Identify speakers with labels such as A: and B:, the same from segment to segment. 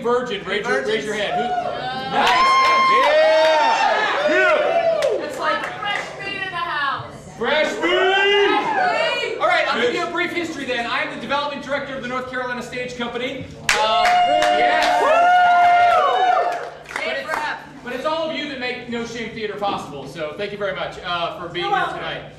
A: Virgin, raise your hand. Nice! Yeah!
B: It's like fresh meat in the house.
A: Fresh meat! All right, I'll give you a brief history then. I am the development director of the North Carolina Stage Company. But it's all of you that make No Shame Theater possible, so thank you very much for being here tonight.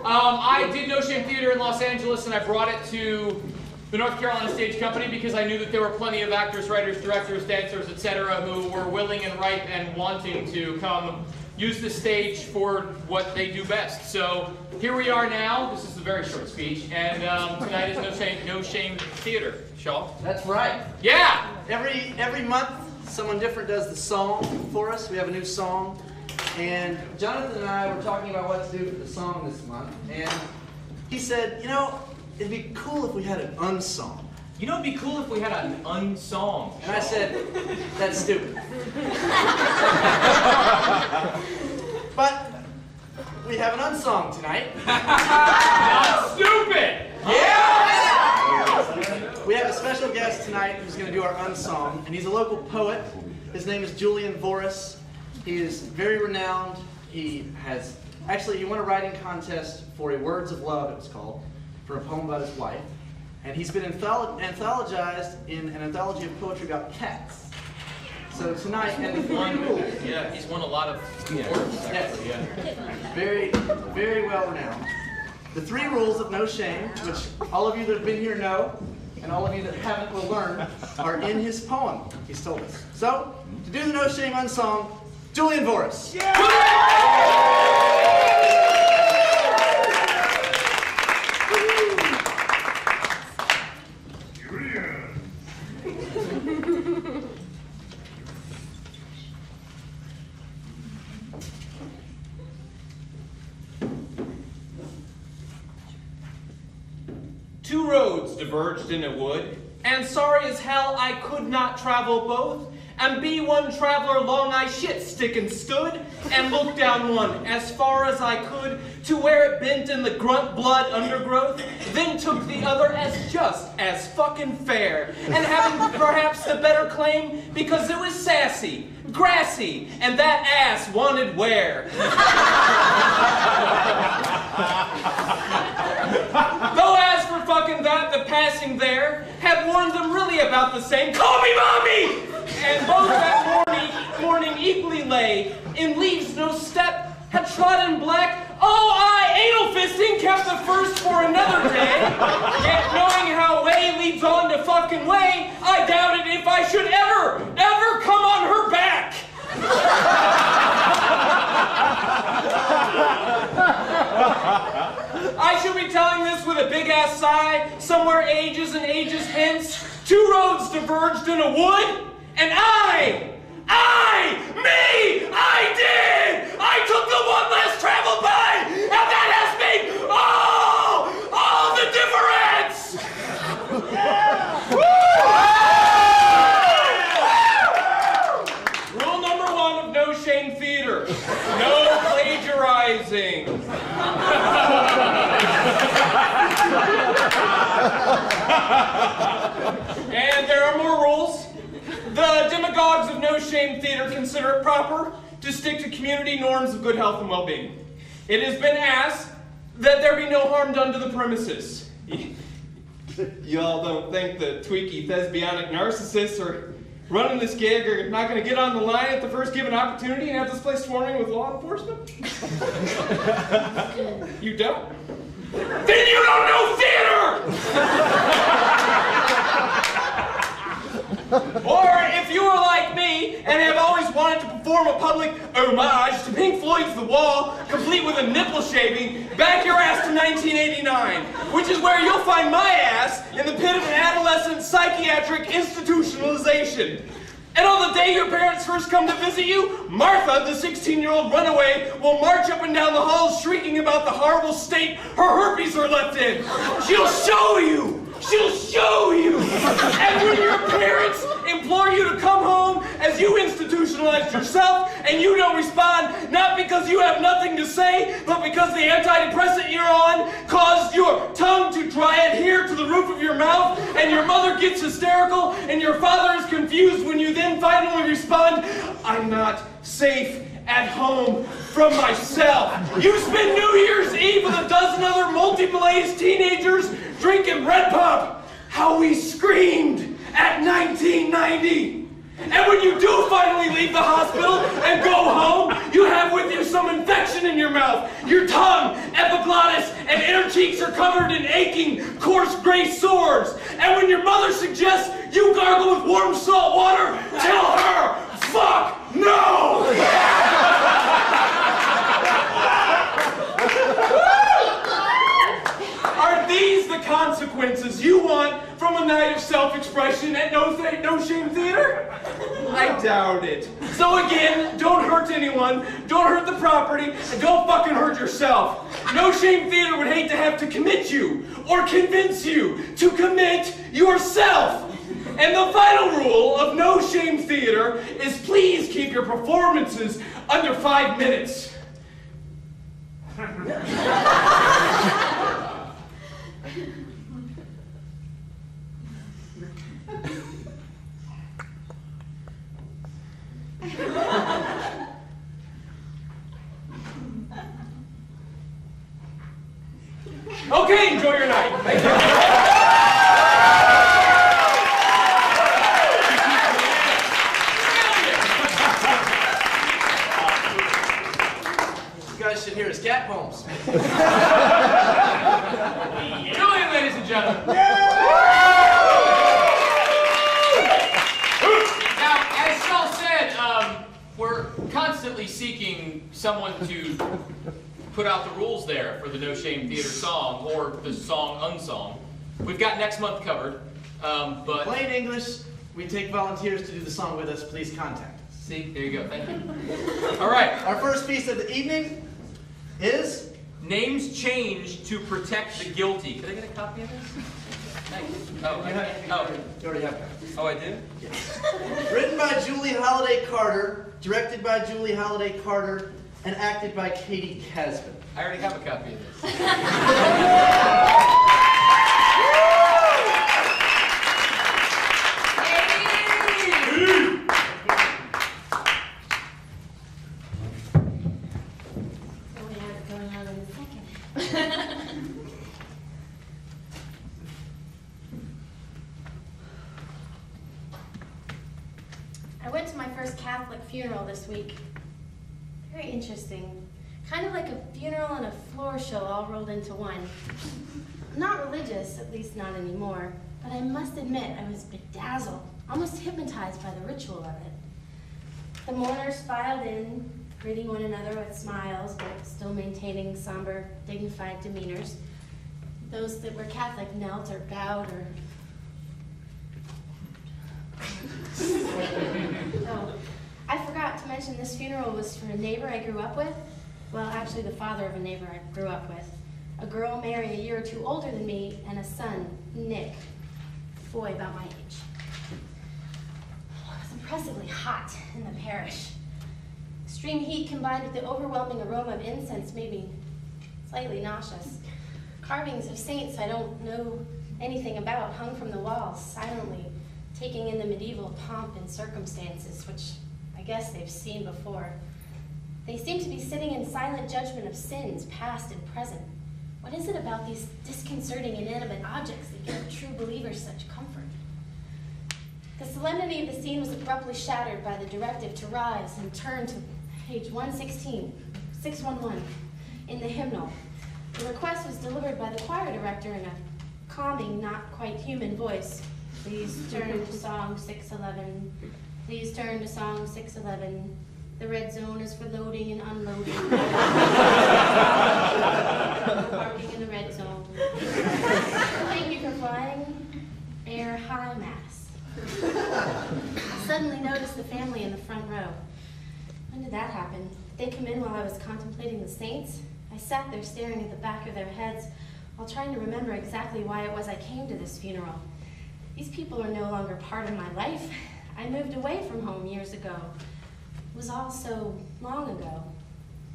A: I did No Shame Theater in Los Angeles, and I brought it to the North Carolina Stage Company because I knew that there were plenty of actors, writers, directors, dancers, etc. who were willing and ripe and wanting to come use the stage for what they do best. So here we are now. This is a very short speech, and tonight is No Shame Theater. Shaw?
C: That's right.
A: Yeah!
C: Every month, someone different does the song for us. We have a new song, and Jonathan and I were talking about what to do for the song this month, and he said, you know, it'd be cool if we had an unsong.
A: You know, it'd be cool if we had an unsong.
C: And I said, that's stupid. But we have an unsong tonight.
A: Not stupid! Yeah!
C: We have a special guest tonight who's going to do our unsong, and he's a local poet. His name is Julian Voris. He is very renowned. He won a writing contest for a Words of Love, it was called, for a poem about his wife. And he's been anthologized in an anthology of poetry about cats. So tonight, and the three rules.
A: Yeah, he's won a lot of awards, actually.
C: Yes.
A: Yeah.
C: Very, very well renowned. The three rules of No Shame, which all of you that have been here know, and all of you that haven't will learn, are in his poem, he's told us. So, to do the No Shame unsong, Julian Voris. Yeah!
D: Two roads diverged in a wood, and sorry as hell I could not travel both. And be one traveler long I shit stick and stood, and looked down one as far as I could, to where it bent in the grunt blood undergrowth, then took the other as just as fucking fair, and having perhaps the better claim, because it was sassy, grassy, and that ass wanted wear. Though as for fucking that, the passing there had warned them really about the same. Call me mommy! And both that morning equally lay in leaves no step, had trodden black. Oh, anal fisting kept the first for another day. Yet knowing how way leads on to fucking way, I doubted if I should ever come on her back. I should be telling this with a big ass sigh, somewhere ages and ages hence. Two roads diverged in a wood, and I took the one less traveled by, and that has made all the difference! Rule number one of No Shame Theater, no plagiarizing. And there are more rules. The demagogues of No Shame Theater consider it proper to stick to community norms of good health and well-being. It has been asked that there be no harm done to the premises. Y'all don't think the tweaky thespianic narcissists are running this gig are not going to get on the line at the first given opportunity and have this place swarming with law enforcement? You don't? Then you don't know theater! Or if you are like me and have always wanted to perform a public homage to Pink Floyd's The Wall, complete with a nipple shaving, back your ass to 1989, which is where you'll find my ass in the pit of an adolescent psychiatric institutionalization. And on the day your parents first come to visit you, Martha, the 16-year-old runaway, will march up and down the halls shrieking about the horrible state her herpes are left in. She'll show you! She'll show you! And when your parents implore you to come home as you institutionalized yourself and you don't respond, not because you have nothing to say, but because the antidepressant you're on caused your tongue to dry adhere to the roof of your mouth, and your mother gets hysterical, and your father is confused when you then finally respond, I'm not safe at home from myself. You spend New Year's Eve with a dozen other multi-blazed teenagers drinking Red Pop. How we screamed at 1990. And when you do finally leave the hospital and go home, you have with you some infection in your mouth. Your tongue, epiglottis, and inner cheeks are covered in aching, coarse gray sores. And when your mother suggests you gargle with warm salt water, tell her, fuck no! Are these the consequences you want from a night of self-expression at No Shame Theater? I doubt it. So again, don't hurt anyone, don't hurt the property, and don't fucking hurt yourself. No Shame Theater would hate to have to commit you, or convince you to commit yourself. And the final rule of No Shame Theater is please keep your performances under 5 minutes. Okay, enjoy your night. Thank you.
C: You guys should hear his cat poems.
A: Julian, ladies and gentlemen. Now, as Shel said, we're constantly seeking someone to put out the rules there for the No Shame Theater song, or the song unsung. We've got next month covered, but...
C: Plain English, we take volunteers to do the song with us. Please contact us.
A: See, there you go, thank you. All right.
C: Our first piece of the evening is...
A: Names changed to protect the guilty. Could I get a copy of this? Thank you. Oh,
C: You already have that.
A: Oh, I do?
C: Yes. Written by Julie Holliday Carter, directed by Julie Holliday Carter, and acted by Katie Casbin.
A: I already have a copy of this.
E: I went to my first Catholic funeral this week. Very interesting. Kind of like a funeral and a floor show all rolled into one. I'm not religious, at least not anymore, but I must admit I was bedazzled, almost hypnotized by the ritual of it. The mourners filed in, greeting one another with smiles, but still maintaining somber, dignified demeanors. Those that were Catholic knelt or bowed or... Oh, I forgot to mention this funeral was for a neighbor I grew up with. Well, actually the father of a neighbor I grew up with. A girl married a year or two older than me, and a son, Nick. Boy, about my age. It was impressively hot in the parish. Extreme heat combined with the overwhelming aroma of incense made me slightly nauseous. Carvings of saints I don't know anything about hung from the walls, silently, taking in the medieval pomp and circumstances, which I guess they've seen before. They seem to be sitting in silent judgment of sins, past and present. What is it about these disconcerting inanimate objects that give true believers such comfort? The solemnity of the scene was abruptly shattered by the directive to rise and turn to page 116, 611, in the hymnal. The request was delivered by the choir director in a calming, not quite human voice. Please turn to song 611. Please turn to song 611. The red zone is for loading and unloading. Parking in the red zone. Thank you for flying Air High Mass. I suddenly noticed the family in the front row. When did that happen? Did they come in while I was contemplating the saints? I sat there staring at the back of their heads while trying to remember exactly why it was I came to this funeral. These people are no longer part of my life. I moved away from home years ago. It was all so long ago.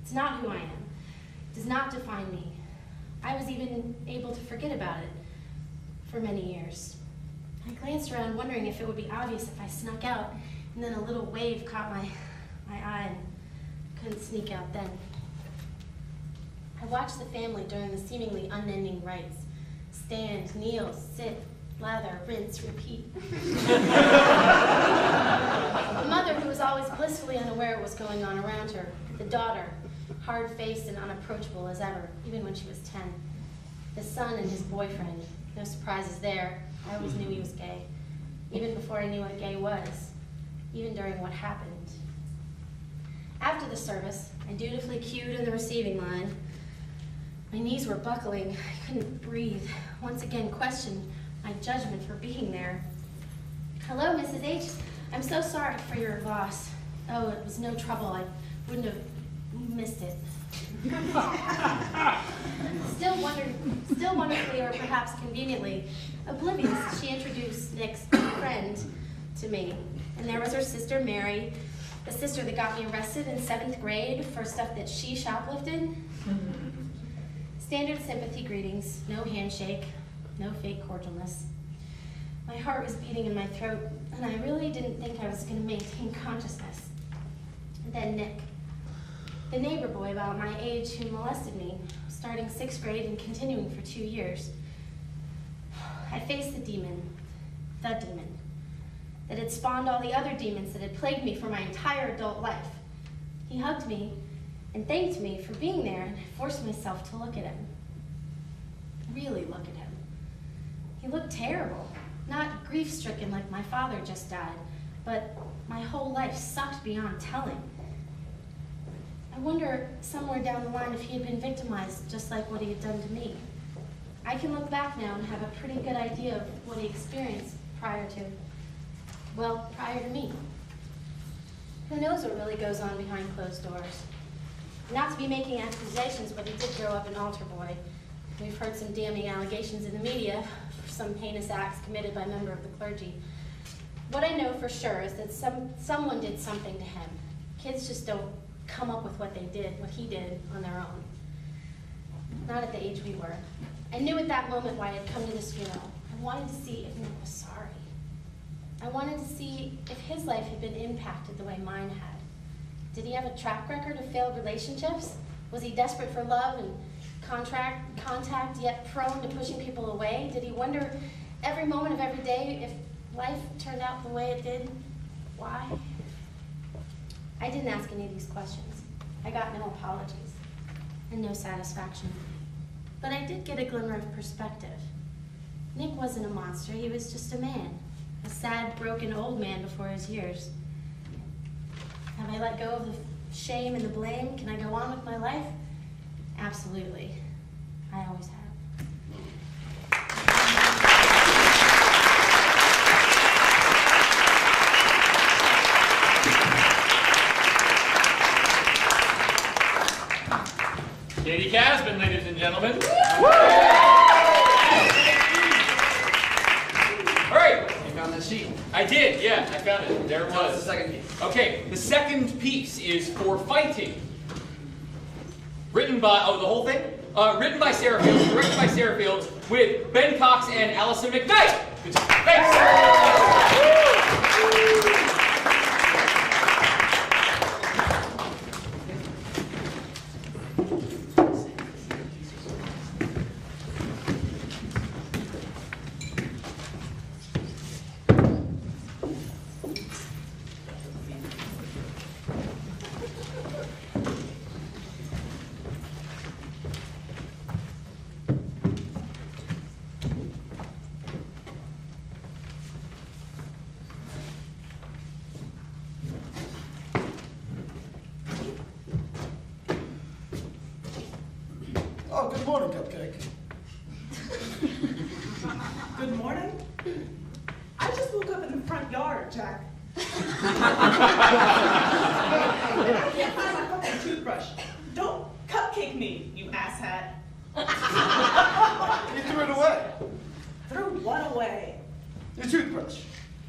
E: It's not who I am. It does not define me. I was even able to forget about it for many years. I glanced around wondering if it would be obvious if I snuck out, and then a little wave caught my eye and couldn't sneak out then. I watched the family during the seemingly unending rites. Stand, kneel, sit, lather, rinse, repeat. The mother, who was always blissfully unaware of what was going on around her. The daughter, hard-faced and unapproachable as ever, even when she was 10. The son and his boyfriend. No surprises there. I always knew he was gay, even before I knew what gay was, even during what happened. After the service, I dutifully queued in the receiving line. My knees were buckling. I couldn't breathe. Once again, questioned my judgment for being there. Hello, Mrs. H. I'm so sorry for your loss. Oh, it was no trouble. I wouldn't have missed it. Still wonderfully, or perhaps conveniently, oblivious, she introduced Nick's friend to me. And there was her sister, Mary, the sister that got me arrested in 7th grade for stuff that she shoplifted. Standard sympathy greetings, no handshake, no fake cordialness. My heart was beating in my throat, and I really didn't think I was going to maintain consciousness. And then Nick, the neighbor boy about my age who molested me, starting 6th grade and continuing for 2 years. I faced the demon that had spawned all the other demons that had plagued me for my entire adult life. He hugged me and thanked me for being there, and I forced myself to look at him. Really look at him. He looked terrible. Not grief-stricken like my father just died, but my whole life sucked beyond telling. I wonder somewhere down the line if he had been victimized just like what he had done to me. I can look back now and have a pretty good idea of what he experienced prior to me. Who knows what really goes on behind closed doors? Not to be making accusations, but he did grow up an altar boy. We've heard some damning allegations in the media for some heinous acts committed by a member of the clergy. What I know for sure is that someone did something to him. Kids just don't come up with what he did on their own. Not at the age we were. I knew at that moment why I had come to this funeral. I wanted to see if Nick was sorry. I wanted to see if his life had been impacted the way mine had. Did he have a track record of failed relationships? Was he desperate for love and contact, yet prone to pushing people away? Did he wonder every moment of every day if life turned out the way it did? Why? I didn't ask any of these questions. I got no apologies and no satisfaction. But I did get a glimmer of perspective. Nick wasn't a monster, he was just a man. A sad, broken old man before his years. Have I let go of the shame and the blame? Can I go on with my life? Absolutely. I always have.
A: Katie Casbin, ladies and gentlemen. All right.
C: You found that sheet.
A: I did, yeah, I found it. There it
C: What's the
A: was.
C: second piece?
A: Okay, the second piece is for fighting. Written by, the whole thing? Written by Sarah Fields, directed by Sarah Fields, with Ben Cox and Allison McKnight. Good job. Thanks.
F: Oh, good morning, Cupcake.
G: Good morning. I just woke up in the front yard, Jack. And I can't find my fucking toothbrush. Don't cupcake me, you asshat.
F: You threw it away.
G: Threw what away?
F: Your toothbrush.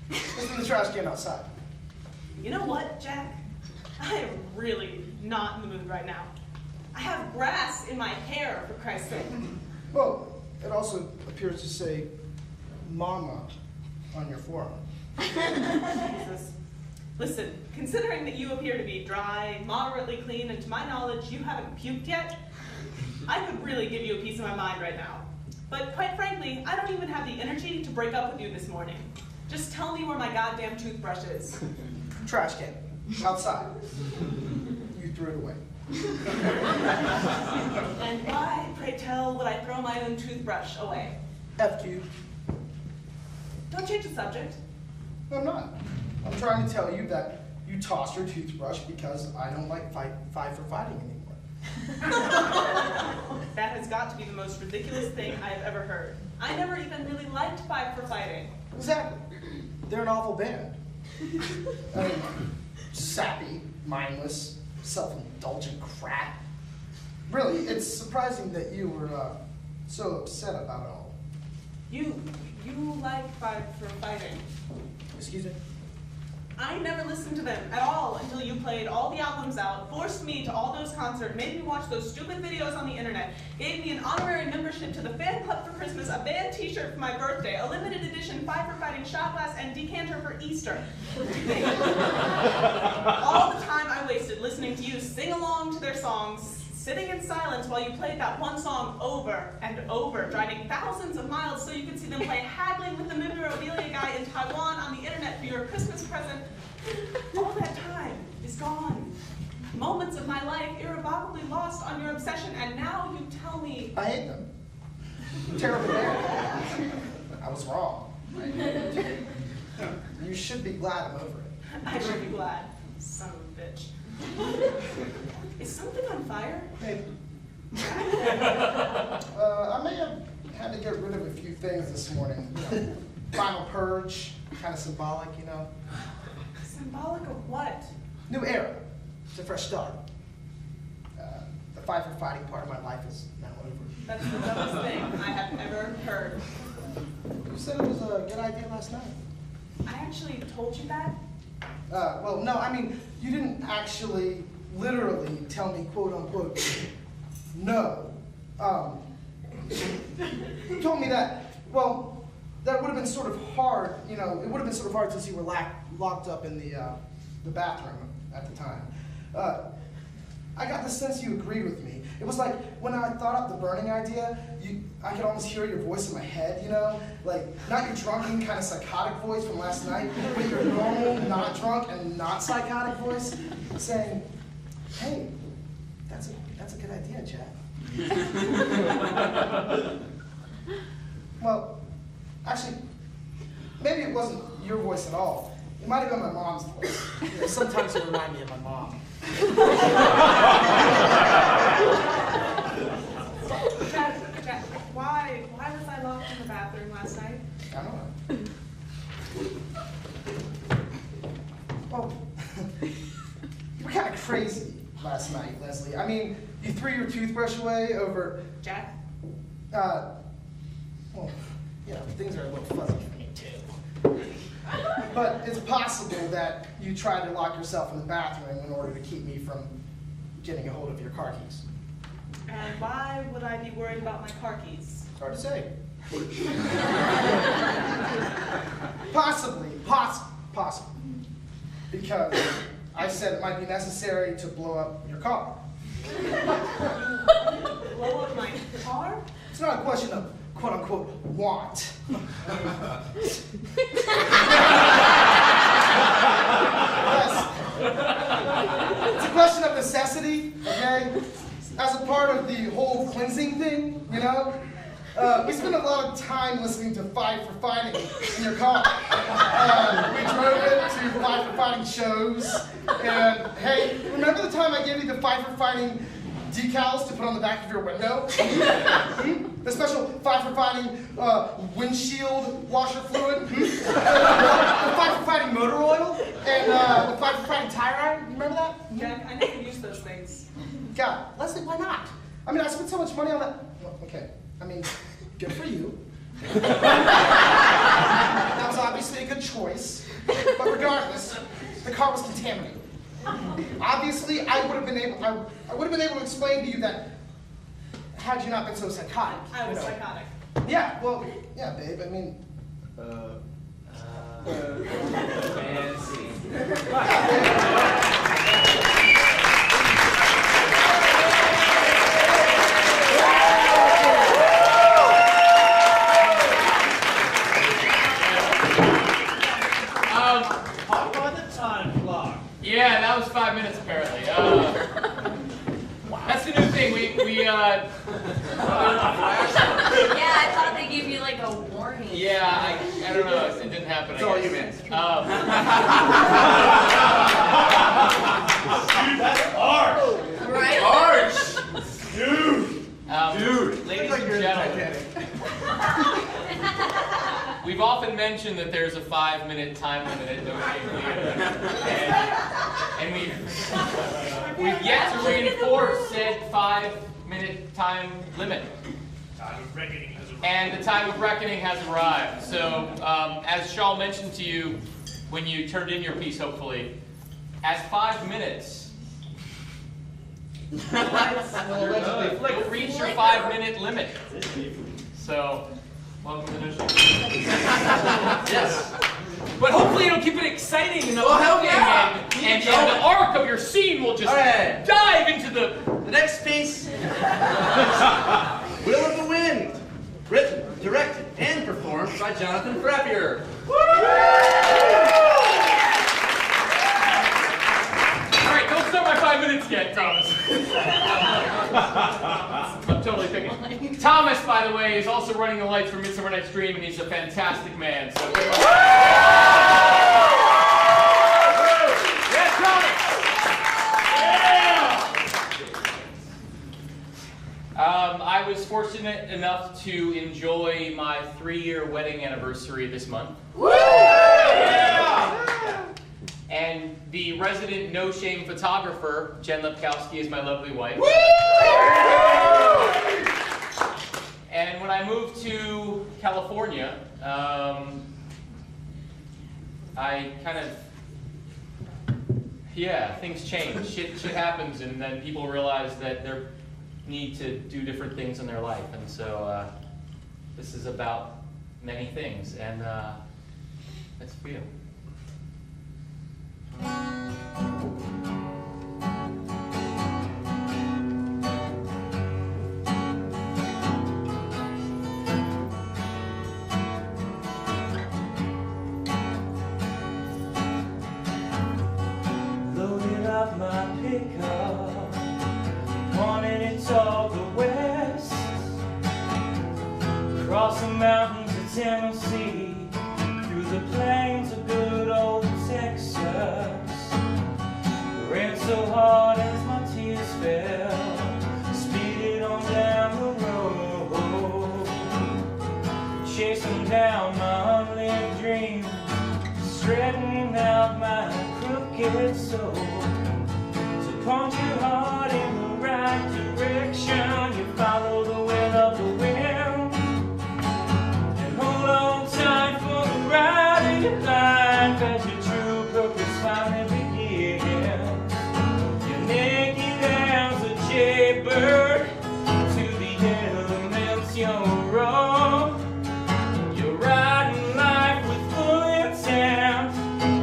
F: It's in the trash can outside.
G: You know what, Jack? I am really not in the mood right now. I have grass in my hair, for Christ's sake.
F: Well, it also appears to say Mama on your forearm.
G: Jesus. Listen, considering that you appear to be dry, moderately clean, and to my knowledge, you haven't puked yet, I could really give you a piece of my mind right now. But quite frankly, I don't even have the energy to break up with you this morning. Just tell me where my goddamn toothbrush is.
F: Trash can. Outside. You threw it away.
G: And why, pray tell, would I throw my own toothbrush away?
F: FQ.
G: Don't change the subject.
F: No, I'm not. I'm trying to tell you that you tossed your toothbrush because I don't like five for fighting anymore.
G: That has got to be the most ridiculous thing I have ever heard. I never even really liked Five for Fighting.
F: Exactly. They're an awful band. I mean, sappy, mindless, self-indulgent crap. Really, it's surprising that you were so upset about it all.
G: You like Five for Fighting.
F: Excuse me?
G: I never listened to them at all until you played all the albums out, forced me to all those concerts, made me watch those stupid videos on the internet, gave me an honorary membership to the fan club for Christmas, a band t-shirt for my birthday, a limited edition Five for Fighting shot glass and decanter for Easter. All the time I wasted listening to you sing along to their songs, sitting in silence while you played that one song over and over, driving thousands of miles so you could see them play Haggling with the Memorabilia guy in Taiwan on the internet for your Christmas present. All that time is gone. Moments of my life irrevocably lost on your obsession, and now you tell me...
F: I hate them. Terrible band. I was wrong. You should be glad I'm over it.
G: I should be glad. Son of a bitch. Is something on fire?
F: Maybe. I may have had to get rid of a few things this morning. You know, final purge, kind of symbolic, you know.
G: Symbolic of what?
F: New era. It's a fresh start. The Five for Fighting part of my life is now over.
G: That's the dumbest thing I have ever heard.
F: You said it was a good idea last night.
G: I actually told you that?
F: Well, no, I mean, you didn't actually literally tell me, quote unquote, no. You told me that, well, that would have been sort of hard, you know, it would have been sort of hard since you were locked up in the bathroom at the time. I got the sense you agreed with me. It was like when I thought up the burning idea, I could almost hear your voice in my head, you know? Like, not your drunken, kind of psychotic voice from last night, but your normal, not drunk and not psychotic voice saying, hey, that's a good idea, Jack. Well, actually, maybe it wasn't your voice at all. It might have been my mom's voice. You know, sometimes it reminded me of my mom.
G: Jack, why was I locked in the bathroom last night?
F: I don't know. Well, you were kind of crazy last night, Leslie. I mean, you threw your toothbrush away over...
G: Jack?
F: Well, you know, things are a little fuzzy for me, too. But it's possible that you tried to lock yourself in the bathroom in order to keep me from getting a hold of your car keys.
G: And why would I be worried about my car keys?
F: It's hard to say. Possibly. Because I said it might be necessary to blow up your car.
G: Blow up my car?
F: It's not a question of quote-unquote want. Yes. It's a question of necessity, okay? As a part of the whole cleansing thing, you know? We spent a lot of time listening to Five for Fighting in your car. We drove it to Five for Fighting shows. And hey, remember the time I gave you the Five for Fighting decals to put on the back of your window? The special 5 for fighting windshield washer fluid? The 5 for fighting motor oil? And the 5 for fighting tire iron? You remember that?
G: Jack, I never use those things.
F: God, Leslie, why not? I mean, I spent so much money on that. Well, okay, I mean, good for you. That was obviously a good choice. But regardless, the car was contaminated. Obviously, I would have been able to explain to you that had you not been so psychotic.
G: I was psychotic.
F: Yeah, well, yeah, babe. I mean,
A: Fancy. Yeah, that was 5 minutes apparently. That's the new thing.
B: Yeah, I thought they gave you like a warning.
A: Yeah, I don't know. It didn't happen.
C: It's all you, man.
A: That's harsh.
B: Right?
A: Harsh.
C: Dude.
A: Ladies
C: Looks like
A: and
C: you're in
A: gentlemen,
C: Titanic.
A: we've often mentioned that there's a 5-minute time limit at No Shame Theater, and we've yet to reinforce said 5-minute time limit. And the time of reckoning has arrived. So, as Shaw mentioned to you when you turned in your piece, hopefully, at 5 minutes, you'll reach your 5-minute limit. So, welcome to the show.
C: Yes.
A: But hopefully it'll keep it exciting and
C: Well, hell yeah.
A: and the arc of your scene will just
C: Alright.
A: dive into the...
C: The next piece, Will of the Wind, written, directed, and performed by Jonathan Frappier.
A: Alright, don't start my 5 minutes yet, Thomas. I'm totally picking. Thomas, by the way, is also running the lights for Midsummer Night's Dream, and he's a fantastic man. So give him a... Yeah, Thomas! I was fortunate enough to enjoy my 3-year wedding anniversary this month. And the resident No Shame photographer, Jen Lepkowski, is my lovely wife. And when I moved to California, I kind of, things change. Shit happens, and then people realize that they need to do different things in their life. And so this is about many things, and that's for you.
H: Loaded up my pickup, wanted it all the west, across the mountains of Tennessee, through the plains of good old Texas. Ran so hard as my tears fell, speeded on down the road, chasing down my unlived dreams, straightening out my crooked soul. So point your heart in the right direction, you follow the will of the wind, and hold on tight for the ride of your life as your true purpose finally begins. You're naked as a jaybird to the elements, you're raw. You're riding life with full intent,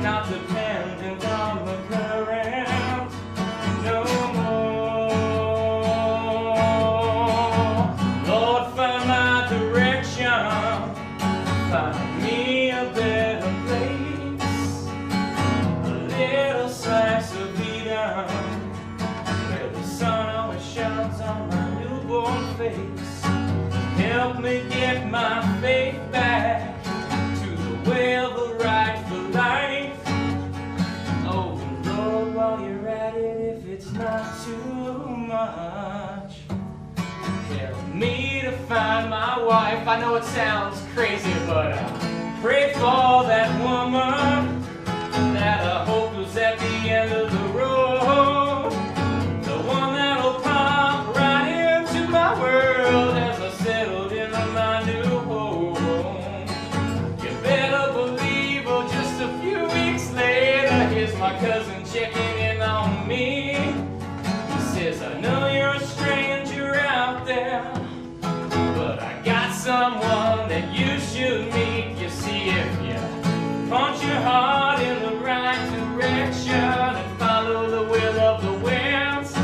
H: not dependent on the current no more. Lord, find my direction, find me a better place, a little slice of Eden, where the sun always shines on my newborn face. Help me get my faith back to the way of the right for life. Oh, and Lord, while you're at it, if it's not too much. Help me to find my wife. I know it sounds crazy, but I pray for that woman that I hope was at the end of the road. The one that'll pop right into my world as I settled into my new home. You better believe, oh, just a few weeks later, here's my cousin checking in on me. He says, I know you're a stranger out there, but I got someone that you should meet. You see, if you punch your heart in the right direction and follow the will of the winds,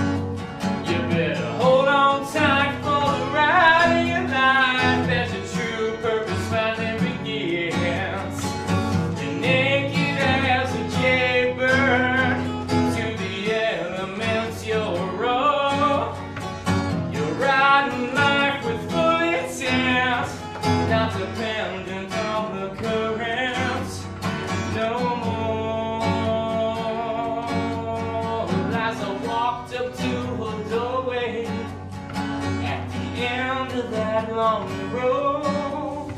H: you better hold on tight for the ride of your life as your true purpose finally begins. You're naked as a jaybird to the elements you're raw. You're riding life with full intent, not dependent on the currents no more. As I walked up to her doorway at the end of that long road,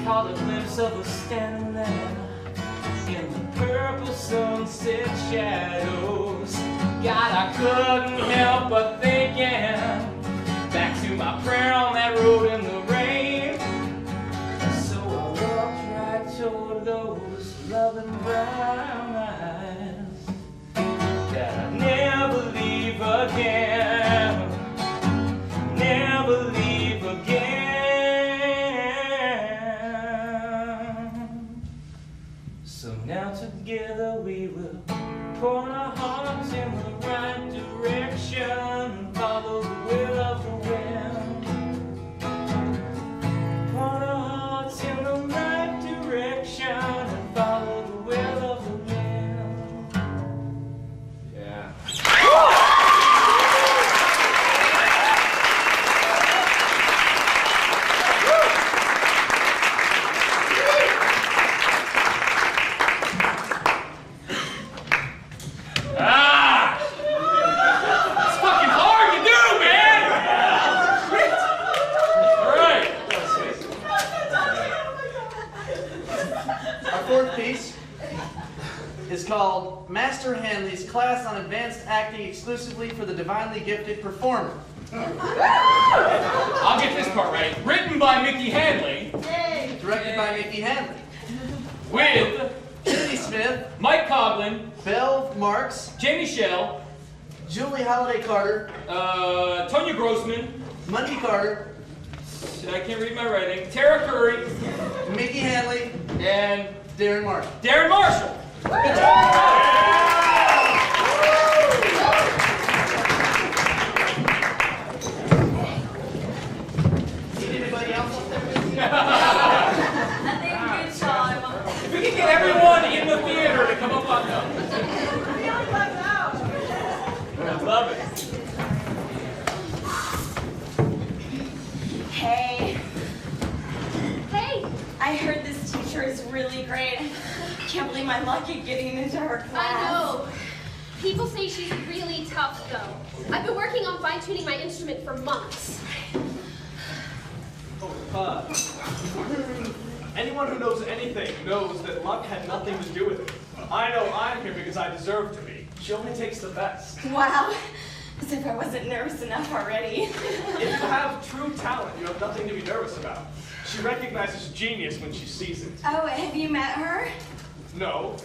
H: caught a glimpse of her standing there in the purple sunset shadows. God, I couldn't help but thinking back to my prayer on that road in the rain. So I walked right toward those loving brown eyes that I never leave again, never leave again. So now together we will pour our hearts in the right direction and follow the will of the wind. Pour our hearts in the right direction and follow the will of the wind. Yeah.
A: It's fucking hard to do, man! All right.
C: Our fourth piece is called Master Hanley's Class on Advanced Acting Exclusively for the Divinely Gifted Performer.
A: I'll get this part right. Written by Mickey Hanley,
C: Directed by Mickey Hanley.
A: with
C: Kennedy Smith,
A: Mike Coughlin,
C: Belv Marks,
A: Jamie Schell,
C: Julie Holiday Carter,
A: Tonya Grossman,
C: Mundy Carter,
A: I can't read my writing, Tara Curry,
C: Mickey Hanley,
A: and
C: Darren Marshall.
A: Darren Marshall.
C: Good job. Need anybody else up there?
B: I think good job.
A: If we can get everyone in the theater to come up on them. I love it.
B: Hey,
E: Hey,
B: I heard this teacher is really great. Can't believe my luck at getting into her class.
E: I know. People say she's really tough, though. I've been working on fine-tuning my instrument for months.
I: Anyone who knows anything knows that luck had nothing to do with it. I know I'm here because I deserve to be. She only takes the best.
B: Wow, as if I wasn't nervous enough already.
I: If you have true talent, you have nothing to be nervous about. She recognizes genius when she sees it.
B: Oh, have you met her?
I: No,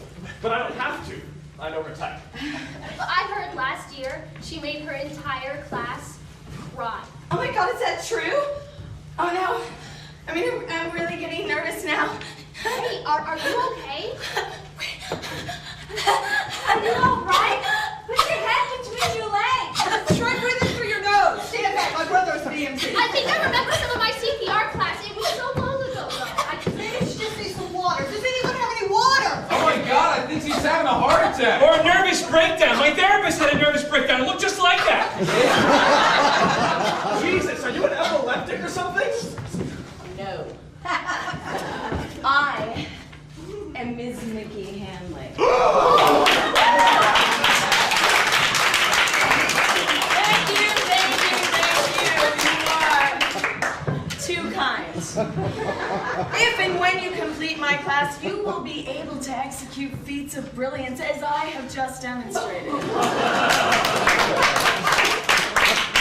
I: but I don't have to. I know her type.
E: But I heard last year she made her entire class cry.
B: Oh my God, is that true? Oh no, I'm really getting nervous now.
E: Hey, are you okay? Are you all right? Put your head between your legs.
J: Try breathing through your nose. Stand back. My brother's BMT.
E: I think I remember some of my CPR class. It was so long ago, though.
J: Maybe she just needs some water. Does anyone have any water?
A: Oh my God, I think she's having a heart attack.
H: Or a nervous breakdown. My therapist had a nervous breakdown. It looked just like that.
I: Jesus, are you an epileptic or something?
B: No. I am Ms. Mickey Hanley. If and when you complete my class, you will be able to execute feats of brilliance as I have just demonstrated.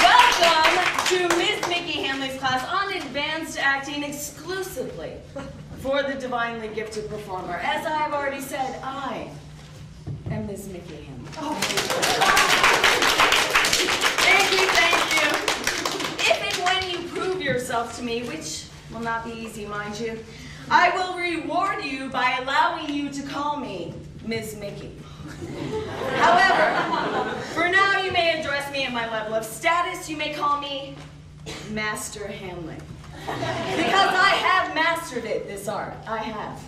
B: Welcome to Miss Mickey Hanley's class on advanced acting exclusively for the divinely gifted performer. As I have already said, I am Miss Mickey Hanley. Thank you, thank you. If and when you prove yourself to me, which will not be easy, mind you, I will reward you by allowing you to call me Miss Mickey. However, for now you may address me at my level of status. You may call me Master Hanley. Because I have mastered it, this art. I have.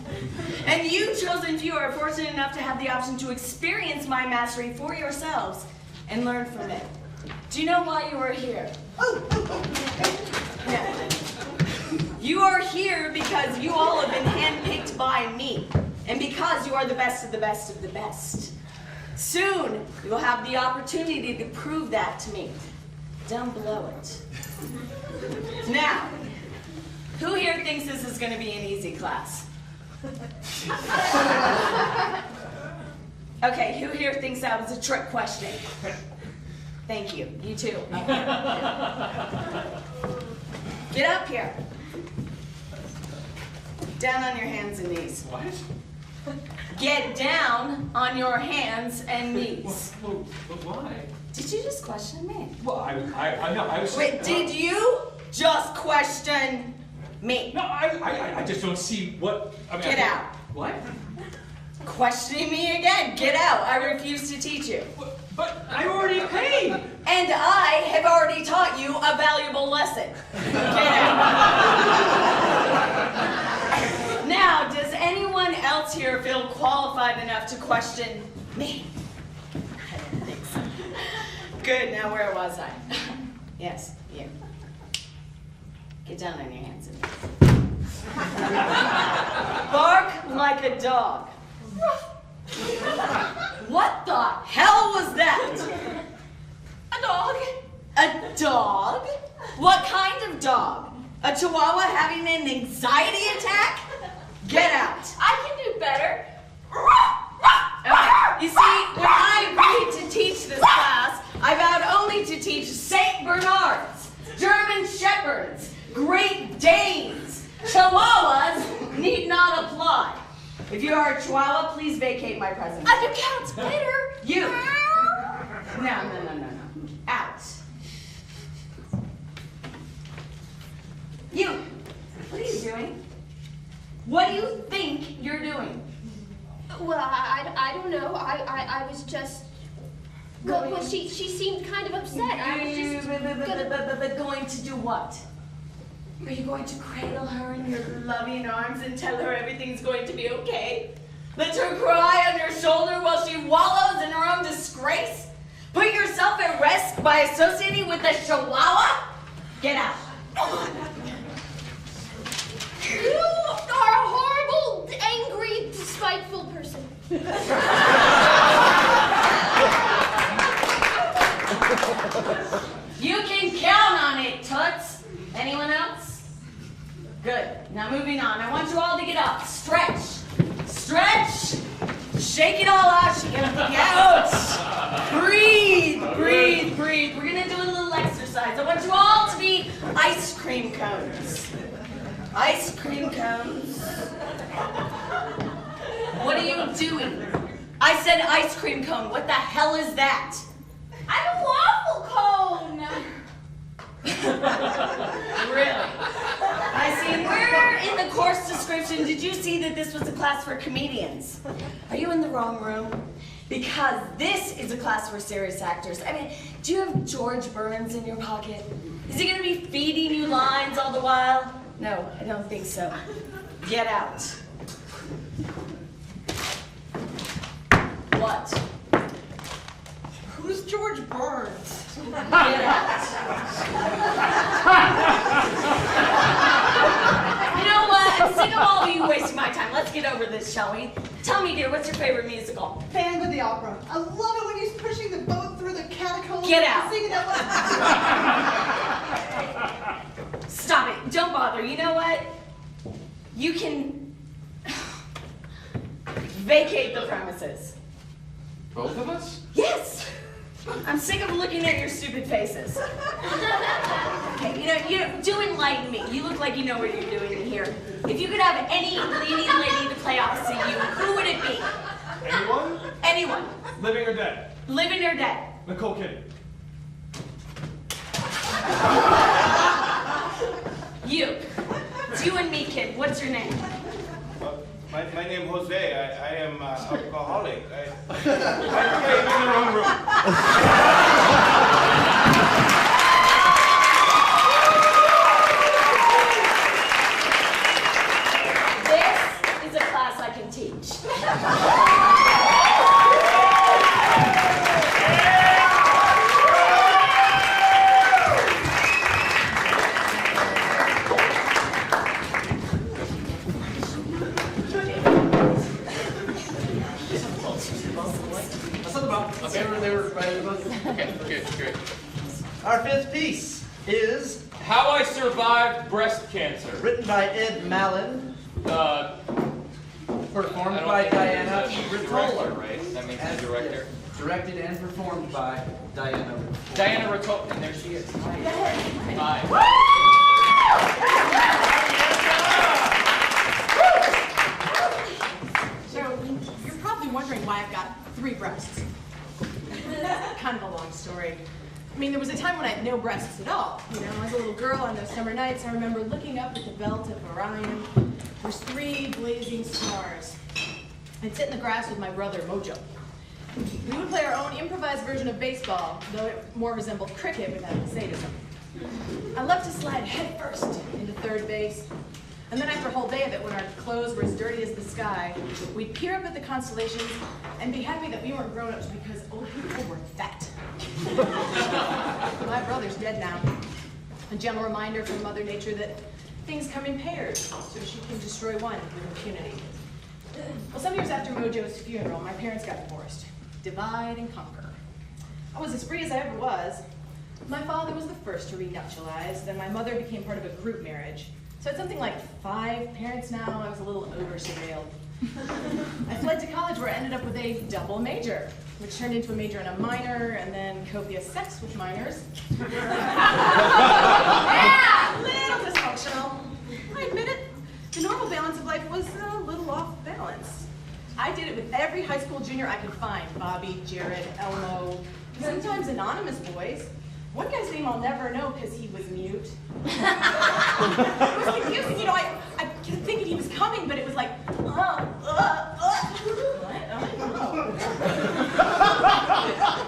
B: And you chosen few are fortunate enough to have the option to experience my mastery for yourselves and learn from it. Do you know why you are here? Yeah. You are here because you all have been handpicked by me. And because you are the best of the best of the best. Soon, you will have the opportunity to prove that to me. Down below it. Now, who here thinks this is going to be an easy class? Okay, who here thinks that was a trick question? Thank you. You too. Get up here. Down on your hands and knees.
I: What?
B: Get down on your hands and knees.
I: But why?
B: Did you just question me?
I: Well, I was.
B: Wait, did you just question me?
I: No, I just don't see what. I mean,
B: Get out.
I: What?
B: Questioning me again. Get out. I refuse to teach you.
I: But I already paid.
B: And I have already taught you a valuable lesson. Get out. Now, does anyone else here feel qualified enough to question me? I don't think so. Good, now where was I? Yes, you. Get down on your hands and knees. Bark like a dog. What the hell was that?
J: A dog?
B: A dog? What kind of dog? A chihuahua having an anxiety attack? Get out.
J: I can do better.
B: Okay. You see, when I agreed to teach this class, I vowed only to teach Saint Bernards, German Shepherds, Great Danes. Chihuahuas need not apply. If you are a Chihuahua, please vacate my presence.
J: I do cats better.
B: You. No. Out. You. What are you doing? What do you think you're doing?
E: Well, I don't know. I was just. Well, she seemed kind of upset. I was just
B: going to do what? Are you going to cradle her in your loving arms and tell her everything's going to be okay? Let her cry on your shoulder while she wallows in her own disgrace? Put yourself at risk by associating with a chihuahua? Get out.
E: You are a horrible, angry, spiteful person.
B: You can count on it, Toots. Anyone else? Good. Now moving on. I want you all to get up. Stretch. Stretch. Shake it all out. Shake it out. Breathe. Breathe. Breathe. We're going to do a little exercise. I want you all to be ice cream cones. Ice cream cones. What are you doing? I said ice cream cone. What the hell is that?
J: I'm a waffle cone.
B: Really? I see. Where in the course description did you see that this was a class for comedians? Are you in the wrong room? Because this is a class for serious actors. I mean, do you have George Burns in your pocket? Is he going to be feeding you lines all the while? No, I don't think so. Get out. What?
J: Who's George Burns?
B: Get out. You know what? I'm sick of all of you wasting my time. Let's get over this, shall we? Tell me, dear, what's your favorite musical?
J: Phantom of the Opera. I love it when he's pushing the boat through the catacombs.
B: Get out.
J: Singing that
B: Stop it. Don't bother. You know what? You can vacate the premises.
A: Both of us?
B: Yes! I'm sick of looking at your stupid faces. Okay, do enlighten me. You look like you know what you're doing in here. If you could have any leading lady to play opposite you, who would it be?
I: Anyone?
B: Anyone.
I: Living or dead?
B: Living or dead?
I: Nicole Kidman.
B: You. It's you and me, kid. What's your name?
K: My name Jose. I am alcoholic. I came in the wrong room.
B: This is a class I can teach.
A: Okay, good.
C: Our fifth piece is
A: How I Survived Breast Cancer.
C: written by Ed Mallon, performed
A: I don't
C: by
A: think
C: Diana
A: there's a director,
C: Ritola.
A: right? That makes
C: And-
A: the director.
C: yes, directed and performed by Diana Ritola.
A: Diana Ritola, and there she is. Hi.
J: So, you're probably wondering why I've got 3 breasts. Kind of a long story. I mean, there was a time when I had no breasts at all. You know, as a little girl on those summer nights, I remember looking up at the belt of Orion. There's 3 blazing stars. I'd sit in the grass with my brother, Mojo. We would play our own improvised version of baseball, though it more resembled cricket without the sadism. I loved to slide headfirst into third base. And then after a whole day of it, when our clothes were as dirty as the sky, we'd peer up at the constellations and be happy that we weren't grown-ups because old people were fat. My brother's dead now. A gentle reminder from Mother Nature that things come in pairs, so she can destroy one with impunity. Well, some years after Mojo's funeral, my parents got divorced. Divide and conquer. I was as free as I ever was. My father was the first to renuptialize, then my mother became part of a group marriage. So at something like 5 parents now, I was a little over-surveilled. I fled to college where I ended up with a double major, which turned into a major and a minor, and then copious sex with minors. Yeah, a little dysfunctional. I admit it. The normal balance of life was a little off balance. I did it with every high school junior I could find. Bobby, Jared, Elmo, sometimes anonymous boys. One guy's name I'll never know because he was mute. It was confusing, you know, I kept thinking he was coming, but it was like, what?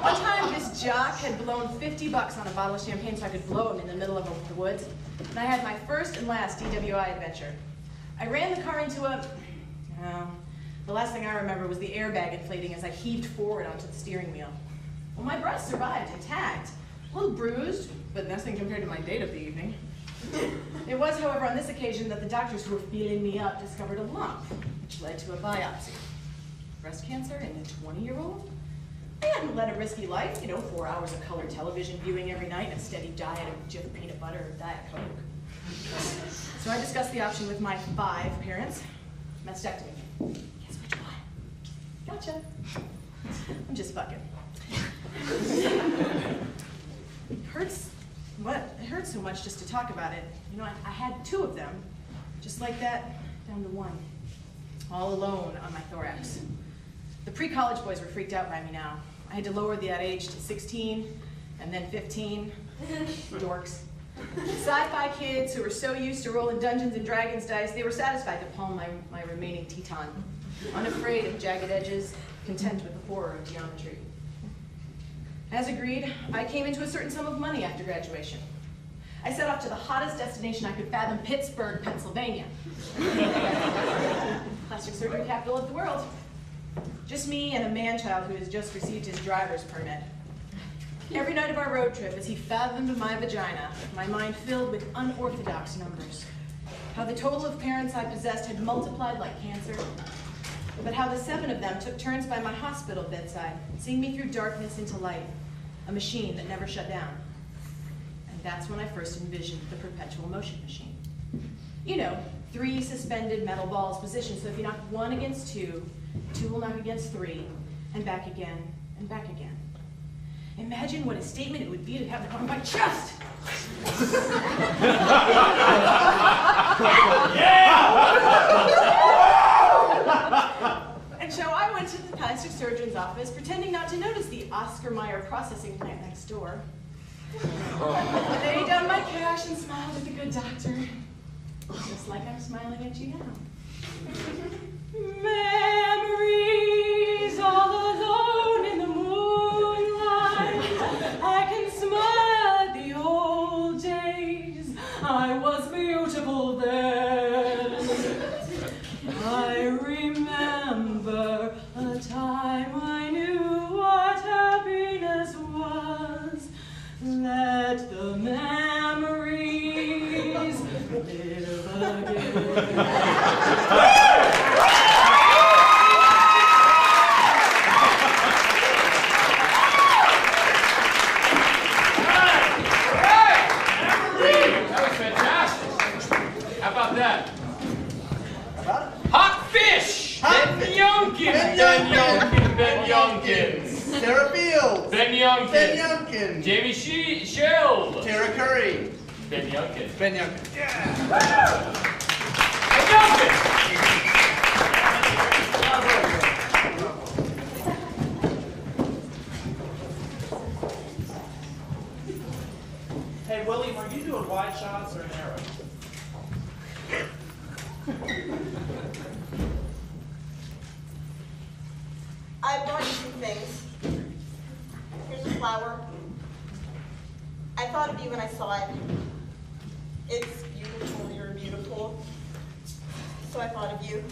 J: One time, this jock had blown $50 on a bottle of champagne so I could blow him in the middle of the woods. And I had my first and last DWI adventure. I ran the car into a, the last thing I remember was the airbag inflating as I heaved forward onto the steering wheel. Well, my breast survived intact. A little bruised, but nothing compared to my date of the evening. It was, however, on this occasion that the doctors who were feeling me up discovered a lump, which led to a biopsy. Breast cancer in a 20-year-old? I hadn't led a risky life, 4 hours of color television viewing every night and a steady diet of Jif peanut butter and Diet Coke. So I discussed the option with my 5 parents. Mastectomy. Guess which one? Gotcha. I'm just fucking. It hurts so much just to talk about it. I had 2 of them, just like that, down to 1. All alone on my thorax. The pre-college boys were freaked out by me now. I had to lower that age to 16, and then 15. Dorks. Sci-fi kids who were so used to rolling Dungeons and Dragons dice, they were satisfied to palm my remaining Teton, unafraid of jagged edges, content with the horror of geometry. As agreed, I came into a certain sum of money after graduation. I set off to the hottest destination I could fathom, Pittsburgh, Pennsylvania. Plastic surgery capital of the world. Just me and a man-child who has just received his driver's permit. Every night of our road trip, as he fathomed my vagina, my mind filled with unorthodox numbers. How the total of parents I possessed had multiplied like cancer, but how the 7 of them took turns by my hospital bedside, seeing me through darkness into light, a machine that never shut down. And that's when I first envisioned the perpetual motion machine. 3 suspended metal balls positioned. So if you knock 1 against 2, 2 will knock against 3, and back again, and back again. Imagine what a statement it would be to have them on my chest! And so I went to the plastic surgeon's office, pretending not to notice the Oscar Mayer processing plant next door. I laid down my cash and smiled at the good doctor, just like I'm smiling at you now. Memories all alone in the moonlight. I can smile at the old days. I was beautiful then. I remember a time I knew what happiness was. Let the memories live again.
A: Ben Youngkins.
C: Sarah Fields.
A: Ben Youngkins.
C: Ben Youngkins.
A: Jamie Shield.
C: Tara Curry.
A: Ben Youngkins.
C: Ben Youngkins. Yeah.
A: Ben Youngkins.
I: Hey, William, are you doing wide shots or narrow?
B: I brought you some things. Here's a flower. I thought of you when I saw it. It's beautiful, you're beautiful. So I thought of you.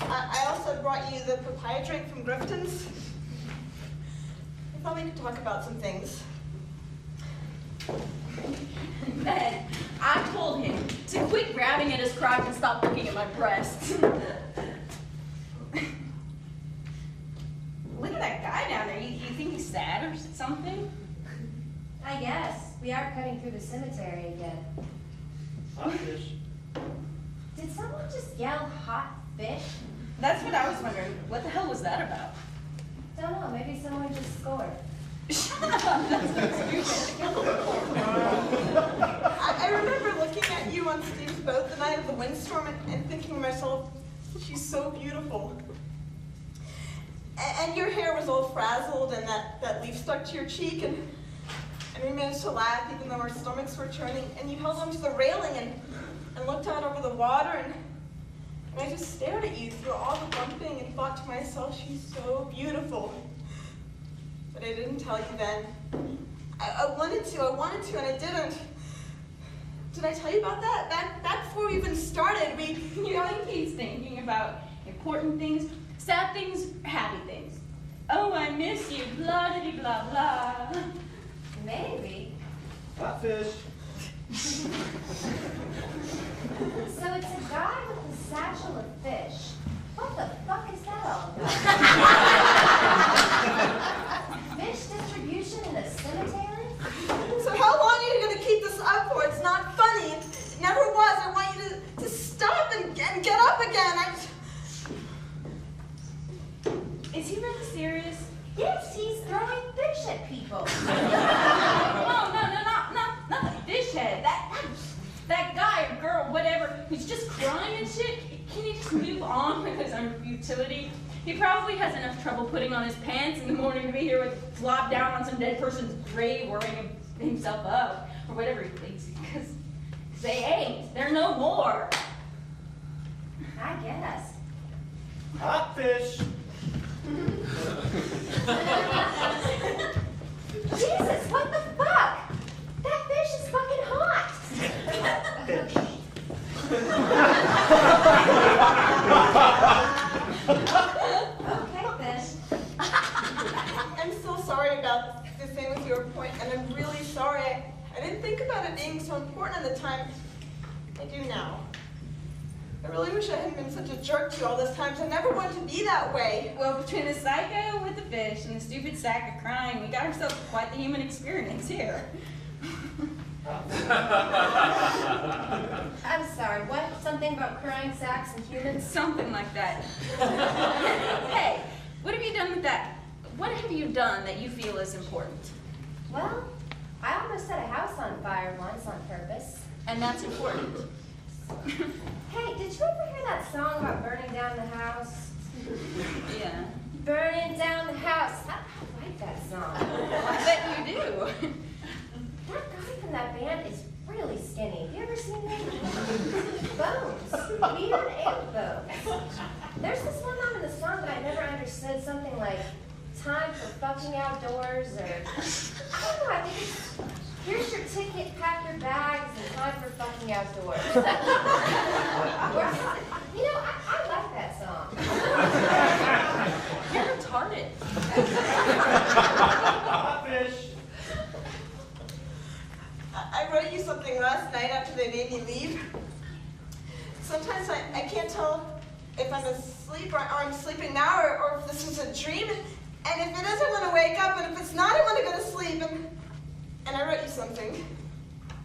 B: I also brought you the papaya drink from Grifton's. I thought we could talk about some things.
L: Ben, I told him to quit grabbing at his crotch and stop looking at my breasts. Look at that guy down there. You think he's sad or something?
E: I guess. We are cutting through the cemetery again.
I: Hot fish.
E: Did someone just yell hot fish?
L: That's what I was wondering. What the hell was that about?
E: Don't know, maybe someone just scored.
L: Shut up! That's so stupid.
B: I remember looking at you on Steve's boat the night of the windstorm and thinking to myself, she's so beautiful. And your hair was all frazzled and that leaf stuck to your cheek and we managed to laugh even though our stomachs were churning and you held onto the railing and looked out over the water and I just stared at you through all the bumping and thought to myself, she's so beautiful. But I didn't tell you then. I wanted to and I didn't. Did I tell you about that? Back before we even started,
L: You know, he keeps thinking about important things, sad things, happy things. Oh, I miss you, blah, blah, blah, blah.
E: Maybe.
I: Hot fish.
E: So it's a guy with a satchel of fish. What the fuck is that all about? Fish distribution in a cemetery?
B: So how long are you going to keep this up for? It's not funny. It never was. I want you to stop and get up again.
L: Is he really serious?
E: Yes, he's throwing fish at people.
L: Not the fish head. That guy or girl, whatever, who's just crying and shit. Can he just move on with his own futility? He probably has enough trouble putting on his pants in the morning to be here with flop down on some dead person's grave, worrying himself up or whatever he thinks. Because they ain't. They're no more.
E: I guess.
I: Hot fish.
E: Jesus, what the fuck? That fish is fucking hot. Okay, fish.
B: I'm so sorry about the thing with your point, and I'm really sorry. I didn't think about it being so important at the time. I do now. I really wish I hadn't been such a jerk to you all this time, because I never wanted to be that way.
L: Well, between the psycho with the fish and the stupid sack of crying, we got ourselves quite the human experience here.
E: I'm sorry, what? Something about crying sacks and humans?
L: Something like that. Hey, what have you done with that? What have you done that you feel is important?
E: Well, I almost set a house on fire once on purpose.
L: And that's important.
E: Hey, did you ever hear that song about burning down the house?
L: Yeah.
E: Burning down the house. I like that song.
L: I bet you do.
E: That guy from that band is really skinny. Have you ever seen him? Bones. Weird and bones. There's this one line in the song that I never understood, something like, time for fucking outdoors, or, I don't know, I think it's, here's your ticket, pack your bags, and time for fucking outdoors. You know, I like that song.
L: You're retarded.
K: Fish.
M: I wrote you something last night after they made me leave. Sometimes I can't tell if I'm asleep or I'm sleeping now or if this was a dream. And if it is, I want to wake up. And if it's not, I want to go to sleep. And I wrote you something.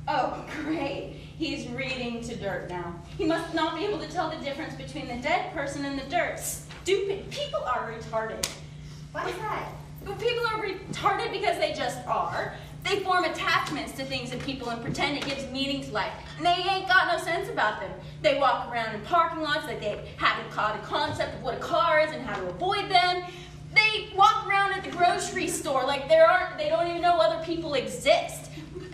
L: Oh, great. He's reading to dirt now. He must not be able to tell the difference between the dead person and the dirt. Stupid. People are retarded.
E: What is that?
L: Well, people are retarded because they just are. They form attachments to things and people and pretend it gives meaning to life. And they ain't got no sense about them. They walk around in parking lots like they haven't caught a concept of what a car is and how to avoid them. They walk around at the grocery store like they don't even know other people exist.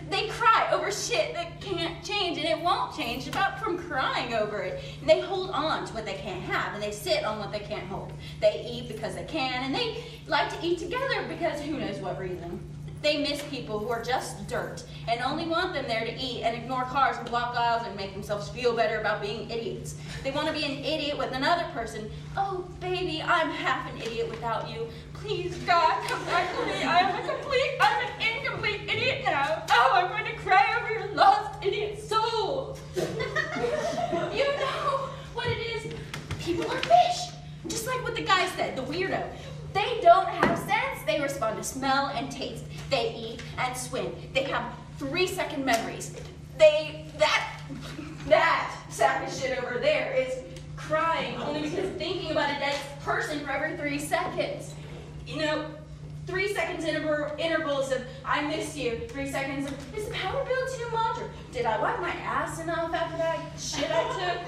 L: They cry over shit that can't change, and it won't change about from crying over it. And they hold on to what they can't have, and they sit on what they can't hold. They eat because they can, and they like to eat together because who knows what reason. They miss people who are just dirt and only want them there to eat and ignore cars and block aisles and make themselves feel better about being idiots. They want to be an idiot with another person. Oh, baby, I'm half an idiot without you. Please, God, come back to me. I'm an incomplete idiot now. Oh, I'm going to cry over your lost idiot soul. You know what it is? People are fish. Just like what the guy said, the weirdo. They don't have sense. They respond to smell and taste. They eat and swim. They have 3-second memories. That sack of shit over there is crying only because thinking about a dead person for every 3 seconds. You know, 3 seconds intervals of I miss you. 3 seconds of is the power bill too much? Or did I wipe my ass enough after that shit I took?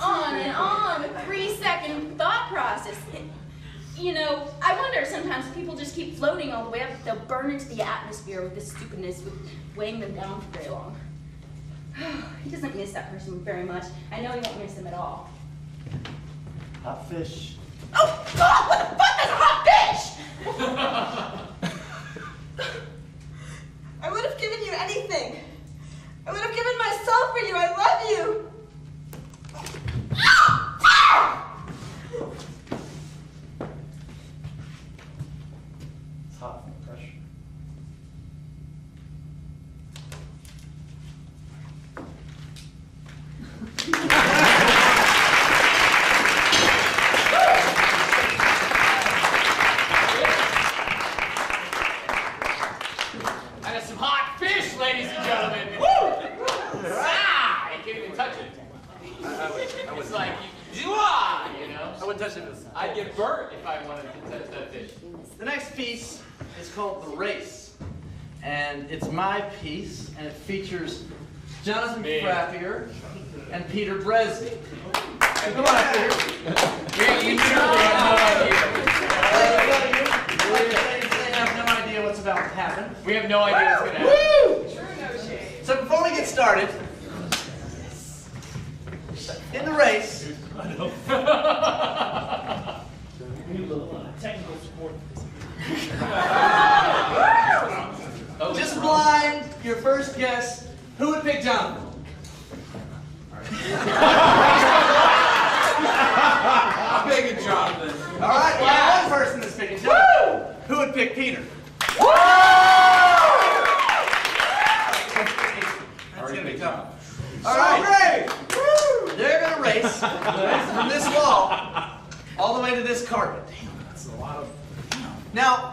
L: On and on with 3-second thought process. You know, I wonder sometimes if people just keep floating all the way up, they'll burn into the atmosphere with this stupidness, with weighing them down for very long. He doesn't miss that person very much. I know he won't miss him at all.
C: Hot fish.
L: Oh, God, what the fuck is a hot fish?
M: I would have given you anything. I would have given myself for you. I love you.
C: It's hot from the pressure.
A: I got some hot fish, ladies and gentlemen. Woo! Ah, you can't even touch it. It's like, you know?
C: I wouldn't touch it.
A: I'd get burnt if I wanted to touch that fish.
C: The next piece is called The Race. And it's my piece, and it features Jonathan Frappier and Peter Bresney. Come on up here.
A: You literally have no idea.
C: They have no idea what's about to happen.
A: We have no idea what's going to happen.
C: So before we get started, in the race, just blind, your first guess, who would pick Jonathan?
K: I'm picking Jonathan.
C: All right, well, one person is picking Jonathan. Who would pick Peter? That's gonna be tough. All right, they're gonna race from this wall all the way to this carpet. That's a lot of. Now,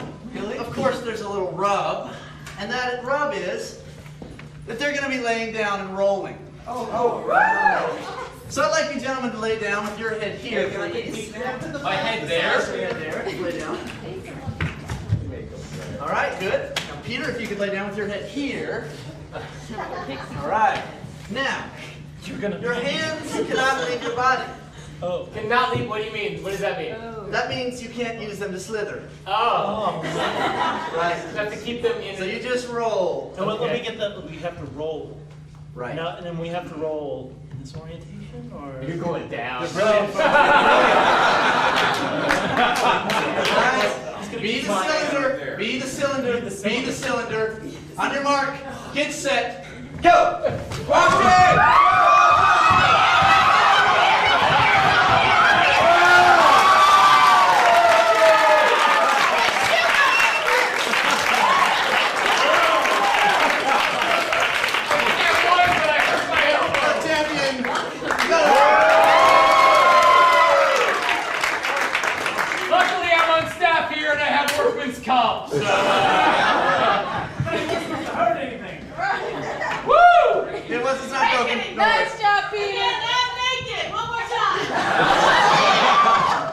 C: of course, there's a little rub, and that rub is that they're going to be laying down and rolling.
F: Oh.
C: So I'd like you gentlemen to lay down with your head here, please.
A: My head there?
C: Lay down. All right, good. Now, Peter, if you could lay down with your head here. All right. Now, your hands cannot leave your body.
A: Oh. Cannot leave, what do you mean? What does that mean?
C: Oh. That means you can't use them to slither.
A: Oh.
C: Right.
A: You have to keep them in.
C: So you just roll.
N: And let me get that. We have to roll.
C: Right.
N: Now, and then we have to roll in this orientation, or
A: you're going down.
C: Be the cylinder. Be the cylinder. Be the cylinder. On your mark. Get set. Go. Watch it.
A: Luckily, I'm on staff here and I have workman's comp, so.
N: heard anything?
A: Woo!
C: It wasn't not broken.
L: Nice job, Peter.
G: Not naked. One more time.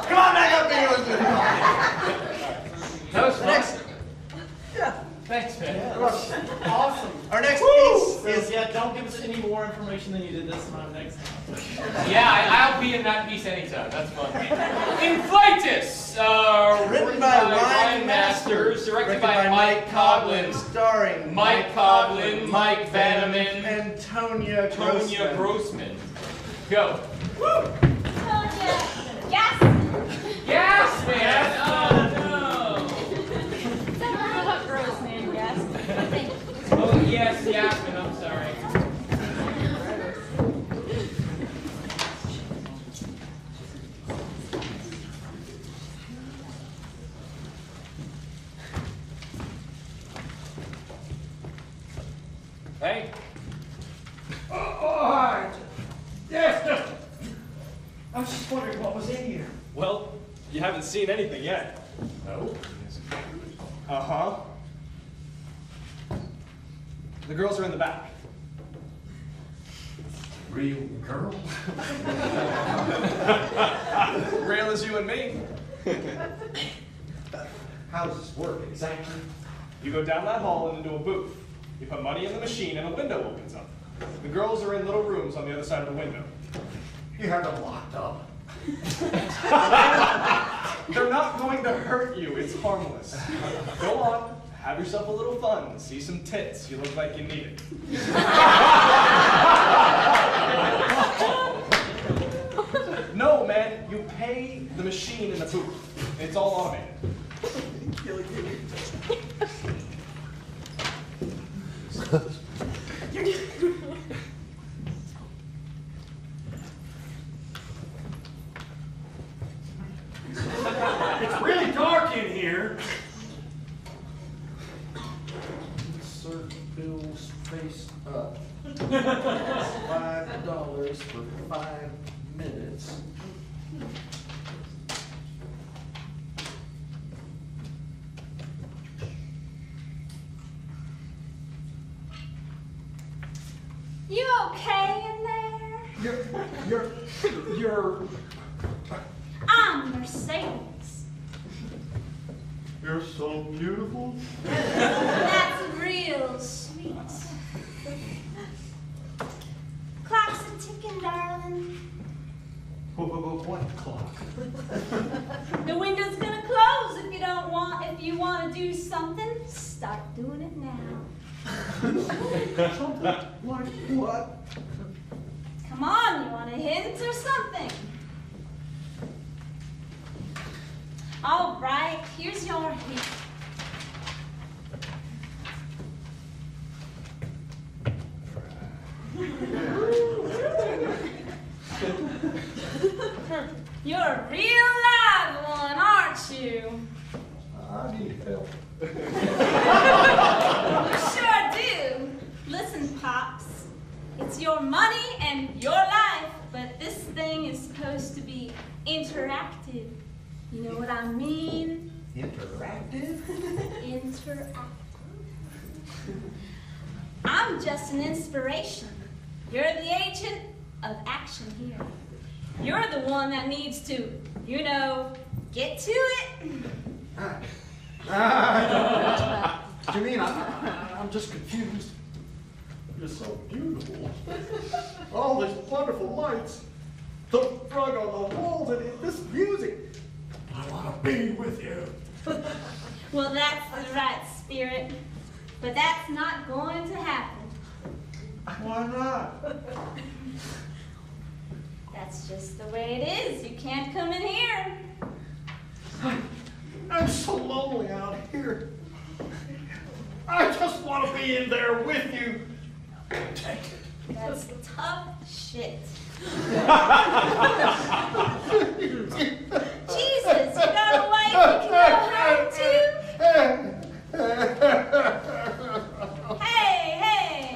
C: Come on back up here.
A: That was fun.
C: Next. Yeah.
A: Thanks, man.
C: Awesome. Our next piece is.
N: Yeah, don't give us any more information than you did this time next time.
A: Yeah, I'll be in that piece anytime. That's fun. Inflightus,
C: Written by Ryan
A: Masters, directed by Mike Coughlin,
C: starring
A: Mike Coughlin, Mike Vanneman,
C: and Tonya
A: Grossman. Go.
L: Tonya. Yes.
A: Yes, man. Oh
L: Gross, man. Yes.
A: no. Oh yes, Yasmin. I'm sorry. Hey.
I: Oh, yes, I was just wondering what was in here. Well, you haven't seen anything yet.
A: No.
I: Uh-huh. The girls are in the back.
K: Real girl?
I: Real as you and me.
K: How does this work exactly?
I: You go down that hall and into a booth. You put money in the machine and a window opens up. The girls are in little rooms on the other side of the window.
K: You have them locked up.
I: They're not going to hurt you. It's harmless. Go on. Have yourself a little fun. See some tits. You look like you need it. No, man. You pay the machine in the booth. It's all automated.
N: It's really dark in here.
K: Insert bills face up. $5 for 5 minutes.
L: You okay in there?
K: You're
L: I'm Mercedes.
K: You're so beautiful.
L: That's real sweet. Clock's a ticking, darling.
K: What clock?
L: The window's gonna close if you want to do something. Start doing it now.
K: Something like what?
L: Come on, you want a hint or something? All right, here's your hint. You're a real live one, aren't you?
K: I need help.
L: You sure do. Listen, Pops, it's your money and your life, but this thing is supposed to be interactive. You know what I mean?
K: Interactive?
L: Interactive.
O: I'm just an inspiration. You're the agent of action here. You're the one that needs to, you know, get to it.
P: Janine, I'm just confused. You're so beautiful. All these wonderful lights, the rug on the walls, and this music. I want to be with you.
O: Well, that's the right spirit, but that's not going to happen.
P: Why not?
O: That's just the way it is. You can't come in here.
P: I'm so lonely out here. I just want to be in there with you. Take it.
O: That's tough shit. Jesus, you got a wife you can go home to? Hey.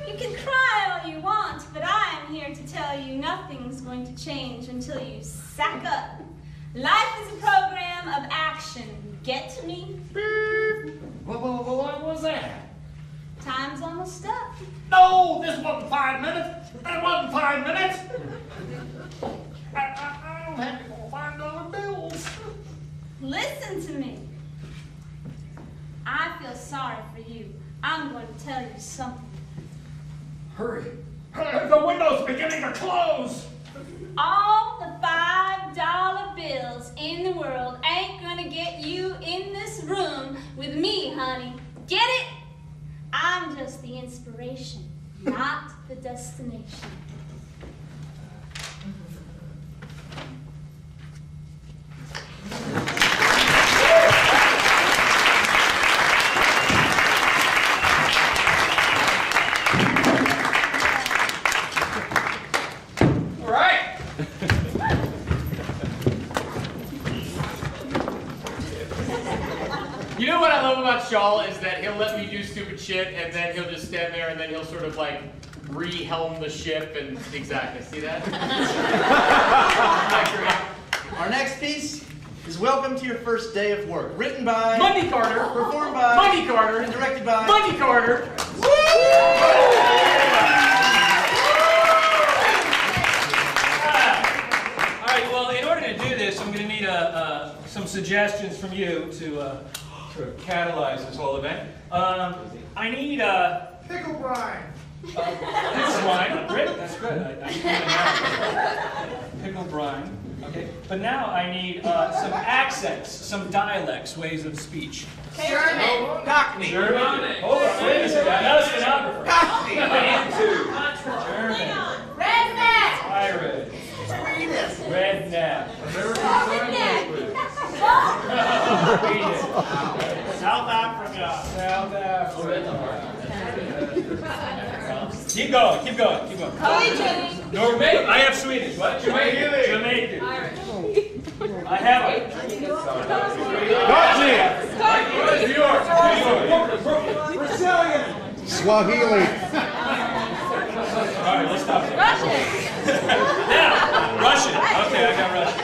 O: You can cry all you want, but I'm here to tell you nothing's going to change until you sack up. Life is a program of action. Get to me?
P: What was that?
O: Time's almost up.
P: No, this wasn't 5 minutes. That wasn't 5 minutes. I don't have to go $5 bills.
O: Listen to me. I feel sorry for you. I'm going to tell you something.
P: Hurry. The window's beginning to close.
O: All the $5 bills in the world ain't going to get you in this room with me, honey. Get it? I'm just the inspiration, not the destination.
A: All right. You know what I love about Shaw is that he'll let me do stupid shit, and then he'll just stand there, and then he'll sort of like re-helm the ship, and exactly, see that?
C: Our next piece is Welcome to Your First Day of Work, written by
A: Monty Carter,
C: performed by
A: Monty Carter,
C: and directed by
A: Monty Carter.
D: All right, well, in order to do this, I'm going to need some suggestions from you to sort of catalyze this whole event. I need
F: Pickle brine.
D: Pickle brine. Great, that's good. I need that. Pickle brine. Okay, but now I need some accents, some dialects, ways of speech.
M: German.
C: Cockney.
D: German. Hold on, wait a second. I'm not a stenographer.
C: Cockney.
D: German.
M: Redneck.
D: Irish. Redneck.
N: South Africa.
D: South Africa. Keep going.
A: Norway.
D: I have Swedish. What? Jamaican. I have it. New York.
P: Brazilian. Swahili.
D: All right, let's stop there.
L: Russian.
D: Now, Russian. Okay, I got Russian.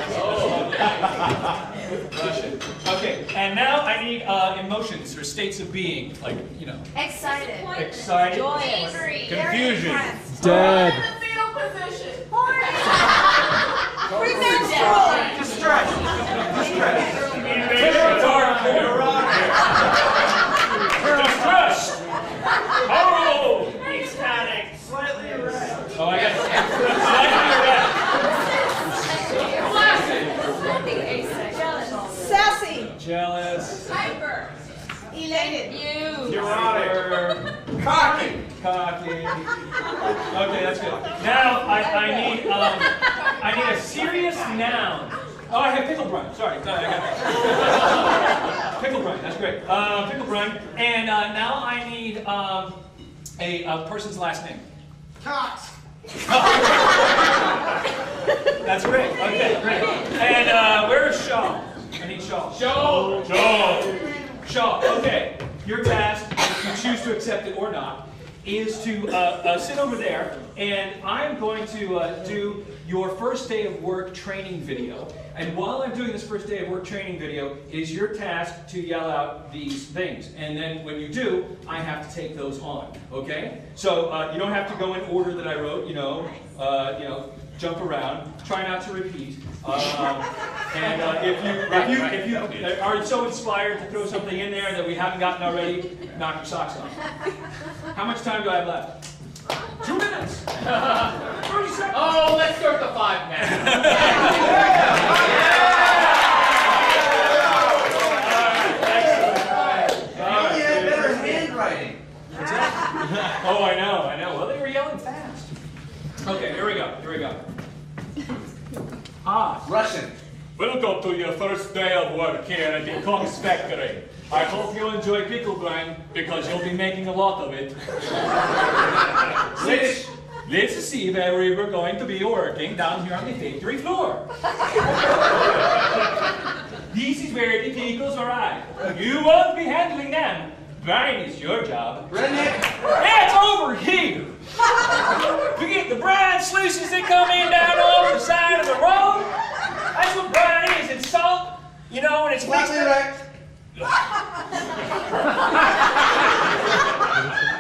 D: Okay, and now I need emotions or states of being, like, you know.
M: Excited.
D: Excited.
M: Angry.
D: Confusion.
P: Dead.
M: In the fetal position.
C: Distress.
D: Distrust. Oh!
N: Ecstatic. Slightly erect.
D: Oh, I got
M: Sassy.
D: jealous.
M: Hyper. Elated.
D: Neurotic.
C: Cocky.
D: Cocky. Okay, that's good. Now I need a serious noun. Oh, I have pickle brine. Sorry, I got that. Pickle brine. That's great. Pickle brine. And now I need a person's last name.
F: Cox.
D: That's great. Okay, great. And where's Shaw? I need Shaw. Shaw. Okay. Your task, if you choose to accept it or not,
H: is to sit over there, and I'm going to do your first day of work training video. And while I'm doing this first day of work training video, it is your task to yell out these things. And then when you do, I have to take those on, okay? So you don't have to go in order that I wrote, jump around, try not to repeat. And if you are so inspired to throw something in there that we haven't gotten already, knock your socks off. How much time do I have left? 2 minutes. 30 seconds.
A: Oh, let's start the 5 minutes.
K: You had better handwriting.
H: Oh, I know. Well, they were yelling fast. Okay, here we go.
K: Russian.
H: Welcome to your first day of work here at the Cox Factory. I hope you enjoy pickle grind because you'll be making a lot of it. Let's see where we're going to be working down here on the factory floor. This is where the pickles arrive. You won't be handling them. Brine is your job.
K: Redneck.
H: It's over here. You get the brine sluices that come in down off the side of the road. That's what brine is. It's salt, and it's mixed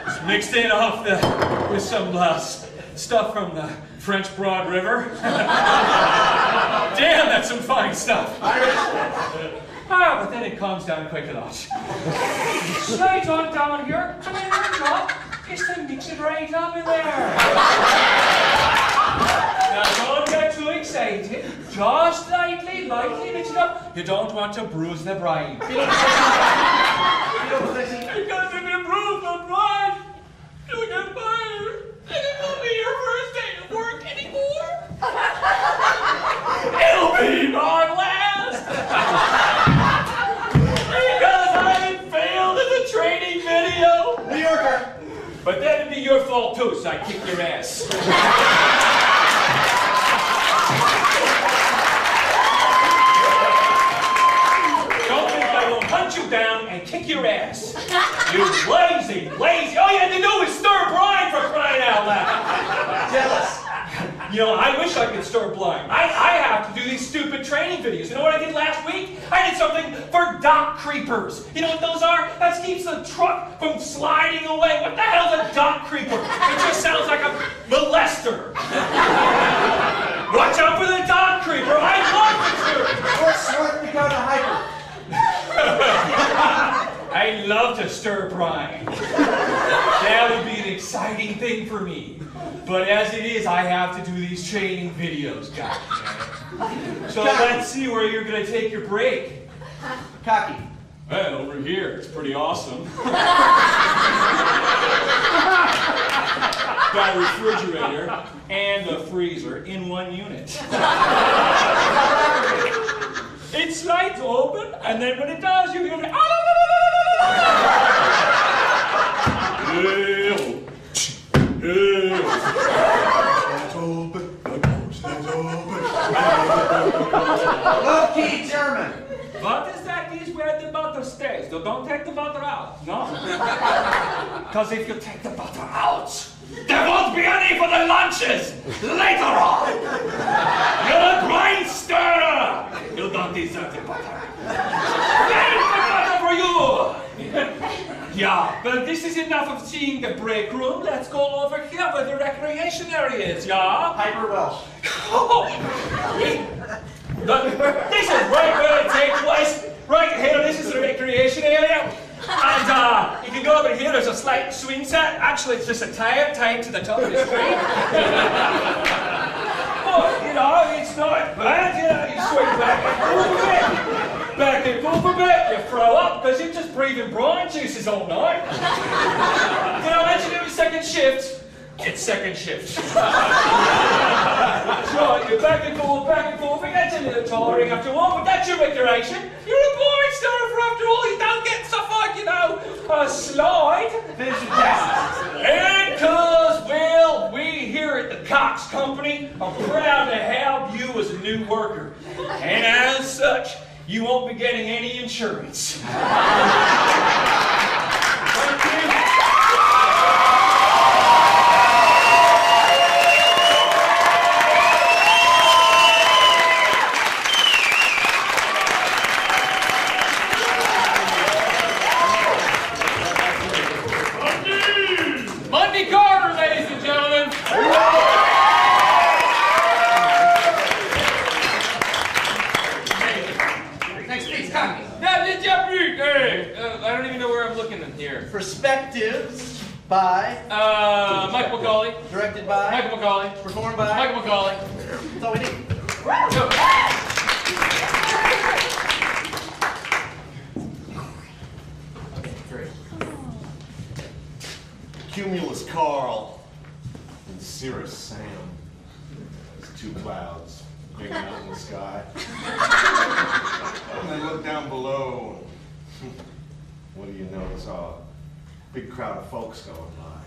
H: It's mixed in with some stuff from the French Broad River. Damn, that's some fine stuff. But then it calms down quite a lot. Slide on down here. Come in there, Joe. Just to mix it right up in there. Now, don't get too excited. Just lightly mix it up. You don't want to bruise the brine. Because if you bruise the brine, you'll get fired. And it won't be your first day of work anymore. It'll be my last. Because I failed in the training video.
K: New Yorker.
H: But that'd be your fault too, so I kick your ass. Don't think I won't hunt you down and kick your ass. You lazy. All you had to do was stir brine for crying out loud.
K: Jealous.
H: I wish I could stir brine. I have to do these stupid training videos. You know what I did last week? I did something for dock creepers. You know what those are? That keeps the truck from sliding away. What the hell's a dock creeper? It just sounds like a molester. Watch out for the dock creeper. I love
K: North Dakota hiker.
H: I love to stir brine. That would be an exciting thing for me. But as it is, I have to do these training videos, guys. So let's see where you're going to take your break.
K: Cocky.
H: Well, over here, it's pretty awesome. Got a refrigerator and a freezer in one unit. It slides open, and then when it does, you can go,
K: Low-key German.
H: Butter that is where the butter stays. So don't take the butter out. No. Because if you take the butter out, there won't be any for the lunches later on. You're a brine stirrer. You don't deserve the butter. There's the butter for you. Yeah, but this is enough of seeing the break room. Let's go over here where the recreation area is, yeah?
K: Hyper Welsh.
H: This is right where it takes place. Right here, this is the recreation area. And you can go over here, there's a slight swing set. Actually, it's just a tire tied to the top of the screen. But, it's not bad. You swing back and forth a bit. Back and forth a bit, you throw up, because you're just breathing brine juices all night. Did I mention it was second shift? It's second shift. Sure, you're back and forth, it gets a little tiring after a while, but that's your recreation. You're a brine stirrer for after all, you don't get stuff like, a slide.
K: Finish your test.
H: And because, well, we here at the Cox Company are proud to have you as a new worker. And as such, you won't be getting any insurance. Thank you.
A: Hey, I don't even know where I'm looking in here.
C: Perspectives by
A: Mike Macaulay.
C: Directed by
A: Michael Macaulay.
C: Performed by
A: Michael Macaulay.
C: That's all we need.
A: Go. Okay, great.
Q: Cumulus Carl and Cirrus Sam. There's two clouds hanging out in the sky. And they look down below. What do you know? It's a big crowd of folks going by.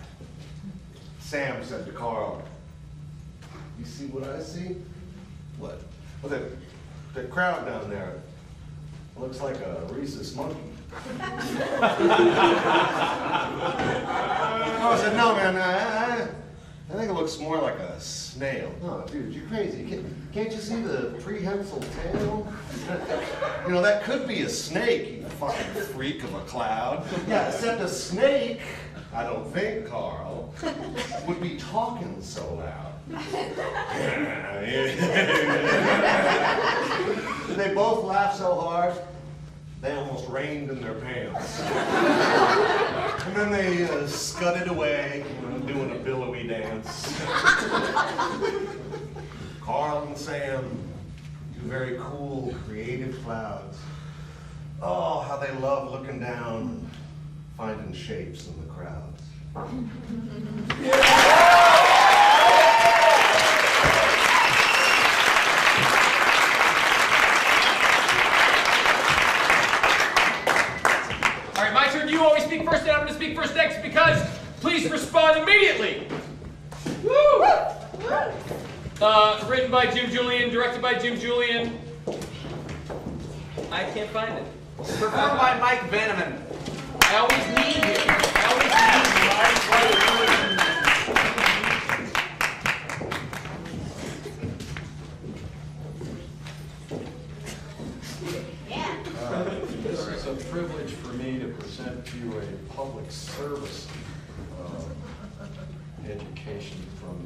Q: Sam said to Carl, "You see what I see?" "What?" "Well, that crowd down there looks like a rhesus monkey." I said, "No, man, I think it looks more like a snail." "No, dude, you're crazy. Can't you see the prehensile tail? You know, that could be a snake, you fucking freak of a cloud." "Yeah, except a snake, I don't think, Carl, would be talking so loud." They both laughed so hard, they almost rained in their pants. And then they scudded away, doing a billowy dance. Carl and Sam, two very cool, creative clouds. Oh, how they love looking down and finding shapes in the crowds.
A: All right, my turn. You always speak first, and I'm going to speak first next because please respond immediately. Woo! Written by Jim Julian, directed by Jim Julian.
D: I can't find it.
C: Performed by Mike Vanneman.
A: I always need him. I always need him.
P: This is a privilege for me to present to you a public service education from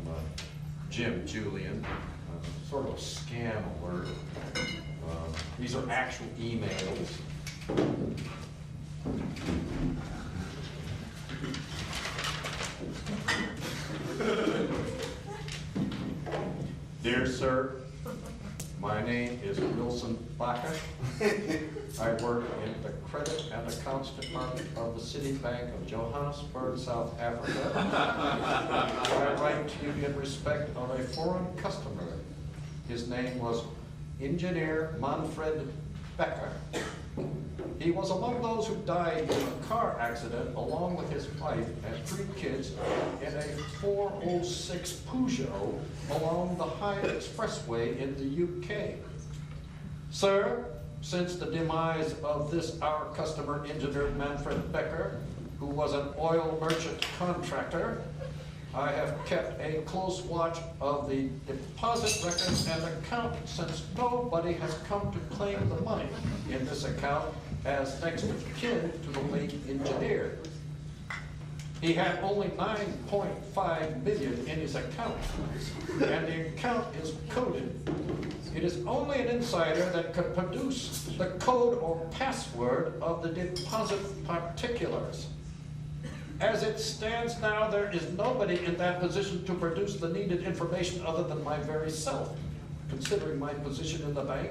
P: Jim Julian, sort of a scam alert. These are actual emails. Dear sir, my name is Wilson Baca. I work in the Credit and Accounts Department of the City Bank of Johannesburg, South Africa. I write to you in respect of a foreign customer. His name was Engineer Manfred Becker. He was among those who died in a car accident along with his wife and 3 kids in a 406 Peugeot along the High Expressway in the UK. Sir, since the demise of this our customer, Engineer Manfred Becker, who was an oil merchant contractor, I have kept a close watch of the deposit records and account since nobody has come to claim the money in this account as next of kin to the late engineer. He had only 9.5 million in his account, and the account is coded. It is only an insider that could produce the code or password of the deposit particulars. As it stands now, there is nobody in that position to produce the needed information other than my very self, considering my position in the bank,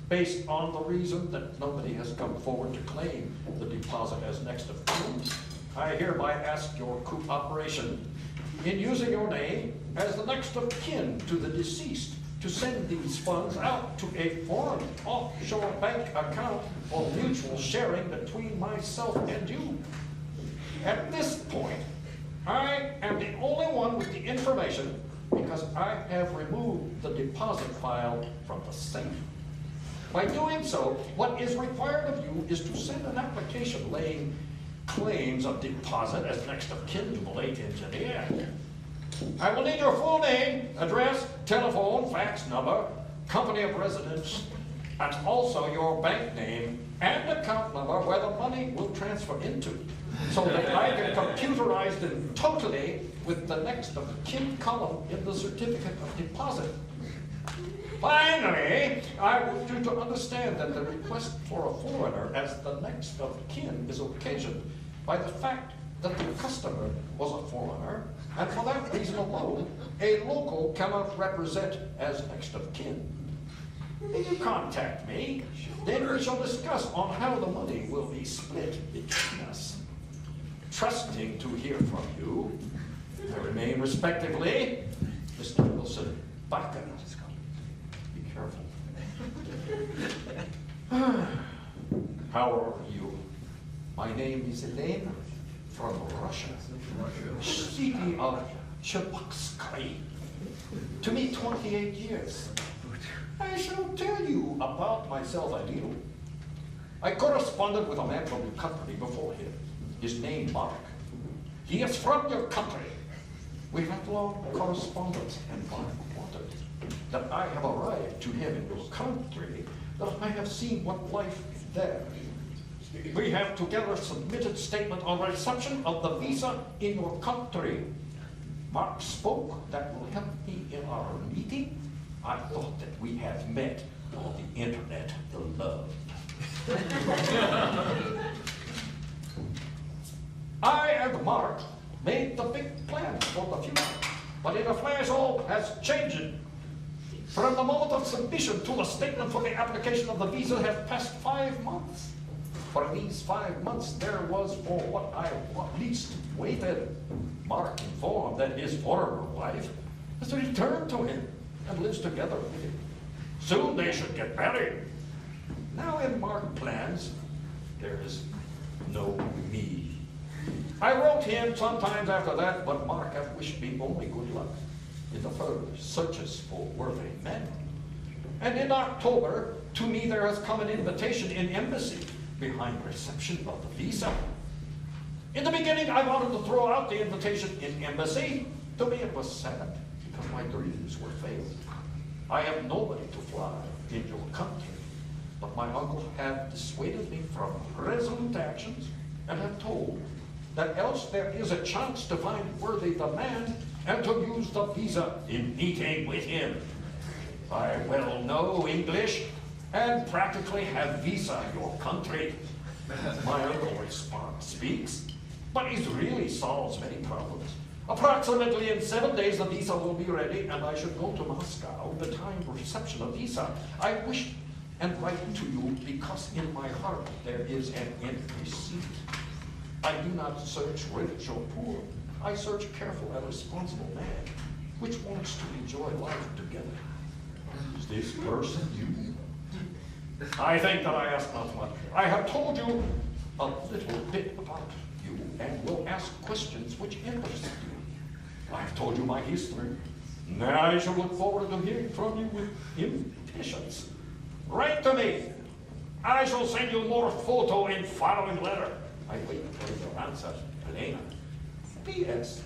P: based on the reason that nobody has come forward to claim the deposit as next of kin. I hereby ask your cooperation in using your name as the next of kin to the deceased to send these funds out to a foreign offshore bank account for mutual sharing between myself and you. At this point, I am the only one with the information because I have removed the deposit file from the safe. By doing so, what is required of you is to send an application laying claims of deposit as next of kin to the late engineer. I will need your full name, address, telephone, fax number, company of residence, and also your bank name and account number where the money will transfer into, so that I can computerize them totally with the next of kin column in the certificate of deposit. Finally, I want you to understand that the request for a foreigner as the next of kin is occasioned by the fact that the customer was a foreigner, and for that reason alone, a local cannot represent as next of kin. If you contact me, then we shall discuss on how the money will be split between us. Trusting to hear from you, I remain respectively, Mr. Wilson Baca. Be careful. How are you? My name is Elena from Russia. City of Cheboksky. To me, 28 years. I shall tell you about myself a little. I corresponded with a man from your country before him. His name, Mark. He is from your country. We've had long correspondence, and Mark wanted that I have arrived to him in your country, that I have seen what life is there. We have together submitted statement on reception of the visa in your country. Mark spoke that will help me in our meeting. I thought that we have met on the internet, the love. I and Mark made the big plan for the future, but in a flash all has changed. From the moment of submission to the statement for the application of the visa have passed 5 months. For these 5 months there was for what I at least waited. Mark informed that his former wife has returned to him and lives together with him. Soon they should get married. Now in Mark plans, there is no me. I wrote him sometimes after that, but Mark hath wished me only good luck in the further searches for worthy men. And in October, to me there has come an invitation in embassy behind reception of the visa. In the beginning, I wanted to throw out the invitation in embassy. To me it was sad, because my dreams were failed. I have nobody to fly in your country, but my uncle had dissuaded me from resolute actions and had told that else there is a chance to find worthy demand and to use the visa in meeting with him. I well know English and practically have visa your country. My uncle speaks, but he really solves many problems. Approximately in 7 days the visa will be ready and I should go to Moscow the time of reception of visa. I wish and write to you because in my heart there is an empty seat. I do not search rich or poor. I search careful and responsible man, which wants to enjoy life together. Is this person you? I think that I ask not much. I have told you a little bit about you and will ask questions which interest you. I have told you my history. Now I shall look forward to hearing from you with impatience. Write to me. I shall send you more photo in following letter. I wait for your answer, Elena. P.S.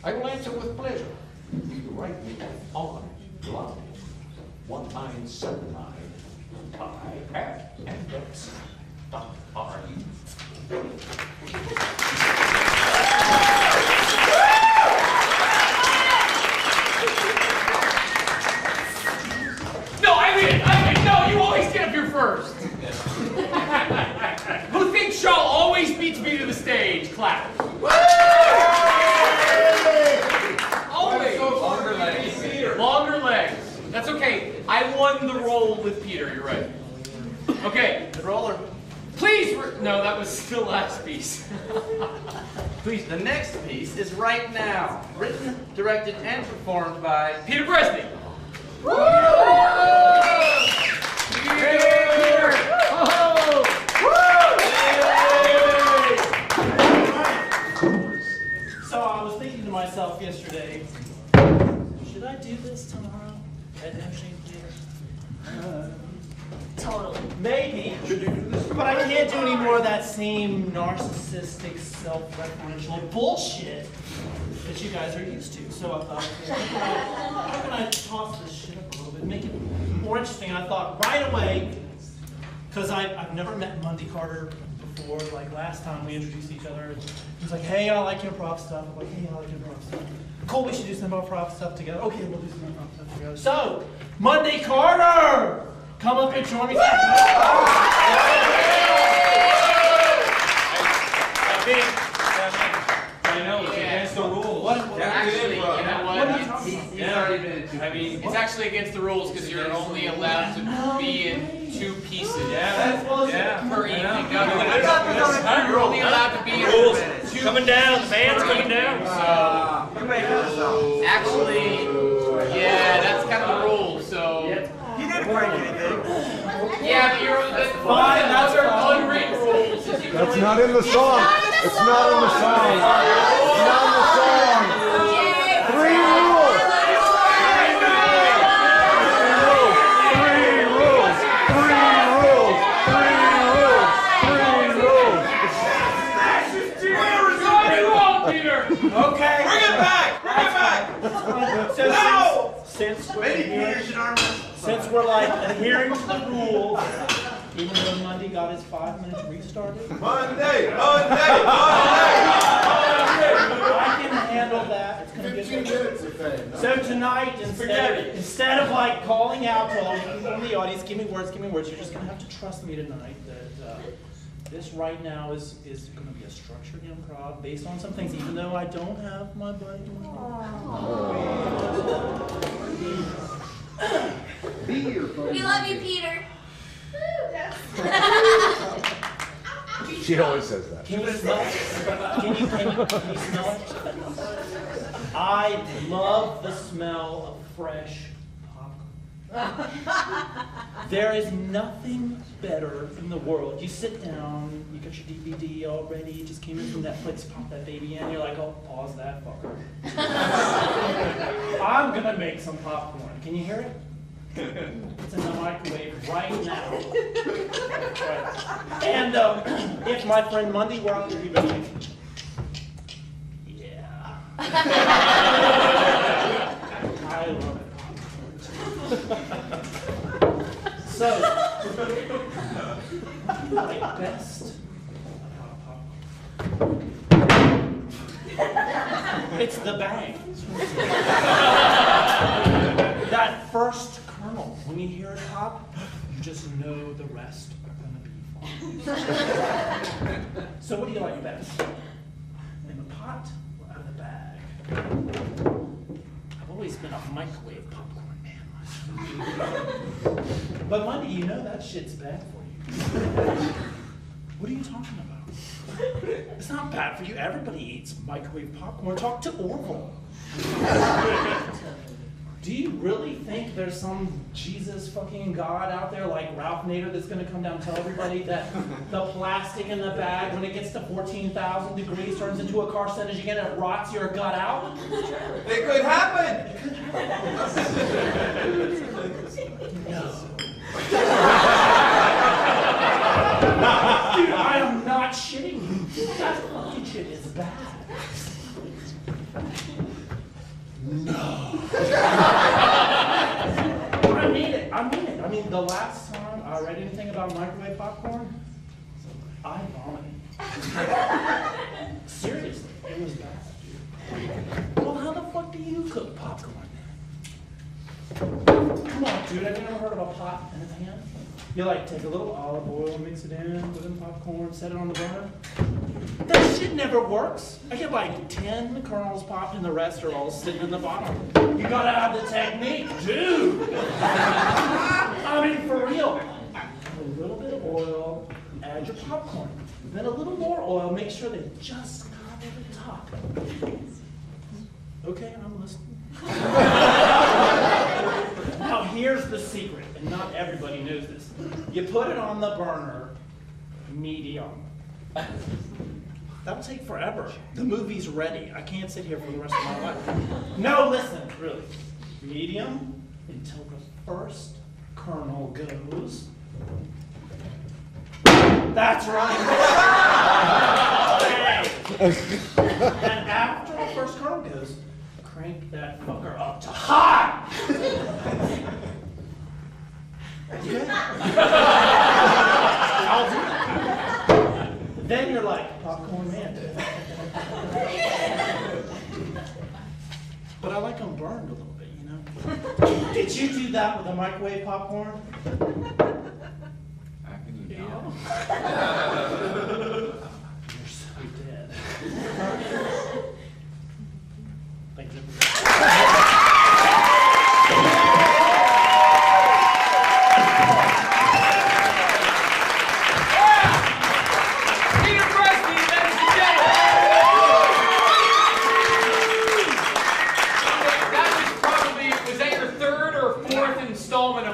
P: I will answer with pleasure. You write me on line 1979 @index.ru.
A: No, I mean, no, you always get up here first. Who thinks Shaw always beats me to the stage? Clap. Always. Longer legs. Longer legs. That's okay. I won the role with Peter, you're right. Okay.
C: The roller.
A: Please, no, that was the last piece.
C: Please, the next piece is Right Now. Written, directed, and performed by
A: Peter Bresney.
C: Woo!
A: Peter!
R: So I was thinking to myself yesterday, should I do this tomorrow at Asheville Theater?
B: Totally.
R: Maybe. But I can't do any more of that same narcissistic, self-referential bullshit that you guys are used to. So I thought, how can I toss this shit up a little bit, make it more interesting? And I thought right away, because I've never met Monday Carter before, like last time we introduced each other. He was like, hey, I like improv stuff. I'm like, hey, I like improv stuff. Cool, we should do some improv stuff together. Okay, we'll do some improv stuff together. So, Monday Carter! Come up and join me.
A: I
D: know, it's against the rules.
A: Actually, you know what?
C: He's already been in two.
A: I mean, it's actually against the rules because you're only allowed to be in 2 pieces. Per evening. No, you're only allowed to be in
N: Rules.
A: 2
N: Coming down, the band's coming down.
A: Actually, yeah, that's kind of the rule. So.
N: You didn't break anything.
A: Yeah, but that's fine. Those are unwritten rules.
P: That's not in the song. It's not in the song. It's not in the song. 3 rules. 3 rules.
A: 3 rules. Peter.
N: Okay. Bring it back. Bring it back.
R: So since we're like adhering to the rules, even though Monday got his 5 minutes restarted.
K: Monday.
R: I can handle that. It's gonna
P: 15 minutes of fame.
R: So tonight, instead of like calling out to all the people in the audience, give me words, you're just gonna have to trust me tonight that this right now is gonna be a structured improv based on some things, even though I don't have my buddy.
O: We love you, Peter.
P: She always says that.
R: Can you smell it? Can you smell it? I love the smell of fresh popcorn. There is nothing better in the world. You sit down, you got your DVD all ready, you just came in from Netflix, pop that baby in, you're like, oh, pause that fucker. I'm gonna make some popcorn. Can you hear it? It's in the microwave right now. Right. And if my friend Monday were out there, he'd be like, yeah. I love it. So, what do you like best about popcorn? It's the bang. That first kernel, when you hear it pop, you just know the rest are gonna be fine. So what do you like best? In the pot or out of the bag? I've always been a microwave popcorn man. But Monday, you know that shit's bad for you. What are you talking about? It's not bad for you. Everybody eats microwave popcorn. Talk to Orville. Do you really think there's some Jesus fucking God out there like Ralph Nader that's going to come down and tell everybody that the plastic in the bag, when it gets to 14,000 degrees, turns into a carcinogen and it rots your gut out?
K: It could happen.
R: It could happen. No. Dude, I am not shitting you. That fucking shit is bad. No. I mean it. I mean, the last time I read anything about microwave popcorn, I vomited. Seriously, it was bad, dude. Well, how the fuck do you cook popcorn then? Come on, dude. Have you never heard of a pot and a pan? You like take a little olive oil, mix it in, put in popcorn, set it on the burner. That shit never works. I get like 10 kernels popped and the rest are all sitting in the bottom. You gotta have the technique, dude. I mean, for real. A little bit of oil, add your popcorn. Then a little more oil, make sure they just cover the top. Okay, I'm listening. Now here's the secret, and not everybody knows this. You put it on the burner, medium. That'll take forever. The movie's ready. I can't sit here for the rest of my life. No, listen, really. Medium until the first kernel goes. That's right. And after the first kernel goes, crank that fucker up to high. Okay? I'll do it. Then you're like, popcorn man. But I like them burned a little bit, you know? Did you do that with the microwave popcorn?
A: Yeah.
R: You're so dead. Thank you.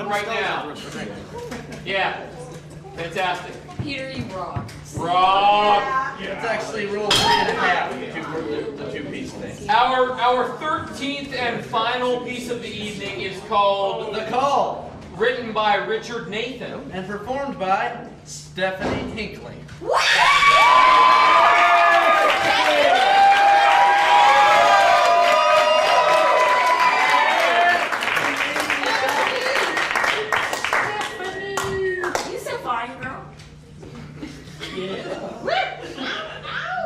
A: Right now. Yeah. Fantastic.
B: Peter, you rock.
A: Rock.
C: Yeah. It's actually rule 3.5, the two-piece thing.
A: Our 13th and final piece of the evening is called
C: The Call.
A: Written by Richard Nathan.
C: And performed by Stephanie Hinckley.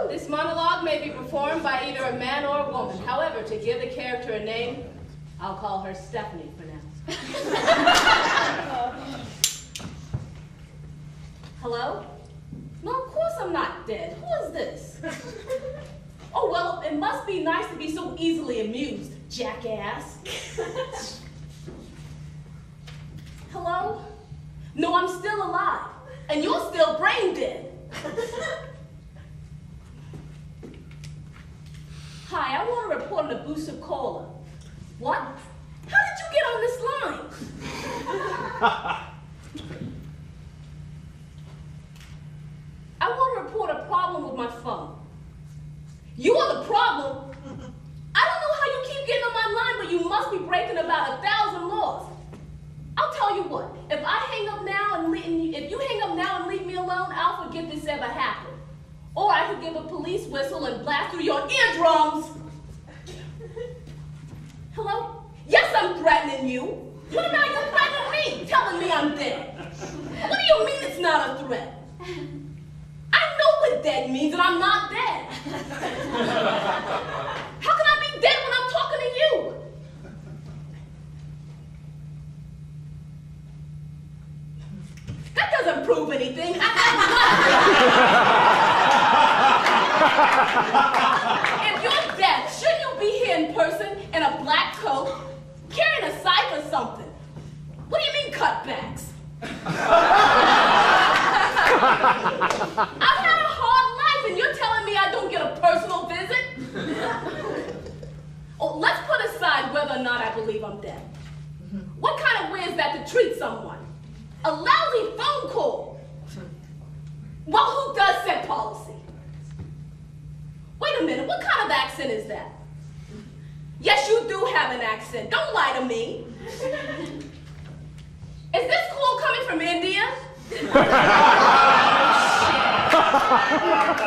J: This monologue may be performed by either a man or a woman. However, to give the character a name, I'll call her Stephanie for now. Hello? No, of course I'm not dead. Who is this? Oh, well, it must be nice to be so easily amused, jackass. Hello? No, I'm still alive, and you're still brain dead. Hi, I want to report an abusive caller. What? How did you get on this line? I want to report a problem with my phone. You are the problem? I don't know how you keep getting on my line, but you must be breaking about 1,000 laws. I'll tell you what, if I hang up now and if you hang up now and leave me alone, I'll forget this ever happened. Or I could give a police whistle and blast through your eardrums. Hello? Yes, I'm threatening you. What about you threatening me? Telling me I'm dead. What do you mean it's not a threat? I know what dead means, and I'm not dead. How can I be dead when I'm talking to you? That doesn't prove anything. If you're dead, shouldn't you be here in person in a black coat, carrying a scythe or something? What do you mean cutbacks? I've had a hard life, and you're telling me I don't get a personal visit? Oh, let's put aside whether or not I believe I'm dead. What kind of way is that to treat someone? A lousy phone call. Well, who does set policy? Wait a minute, what kind of accent is that? Yes, you do have an accent. Don't lie to me. Is this call coming from India?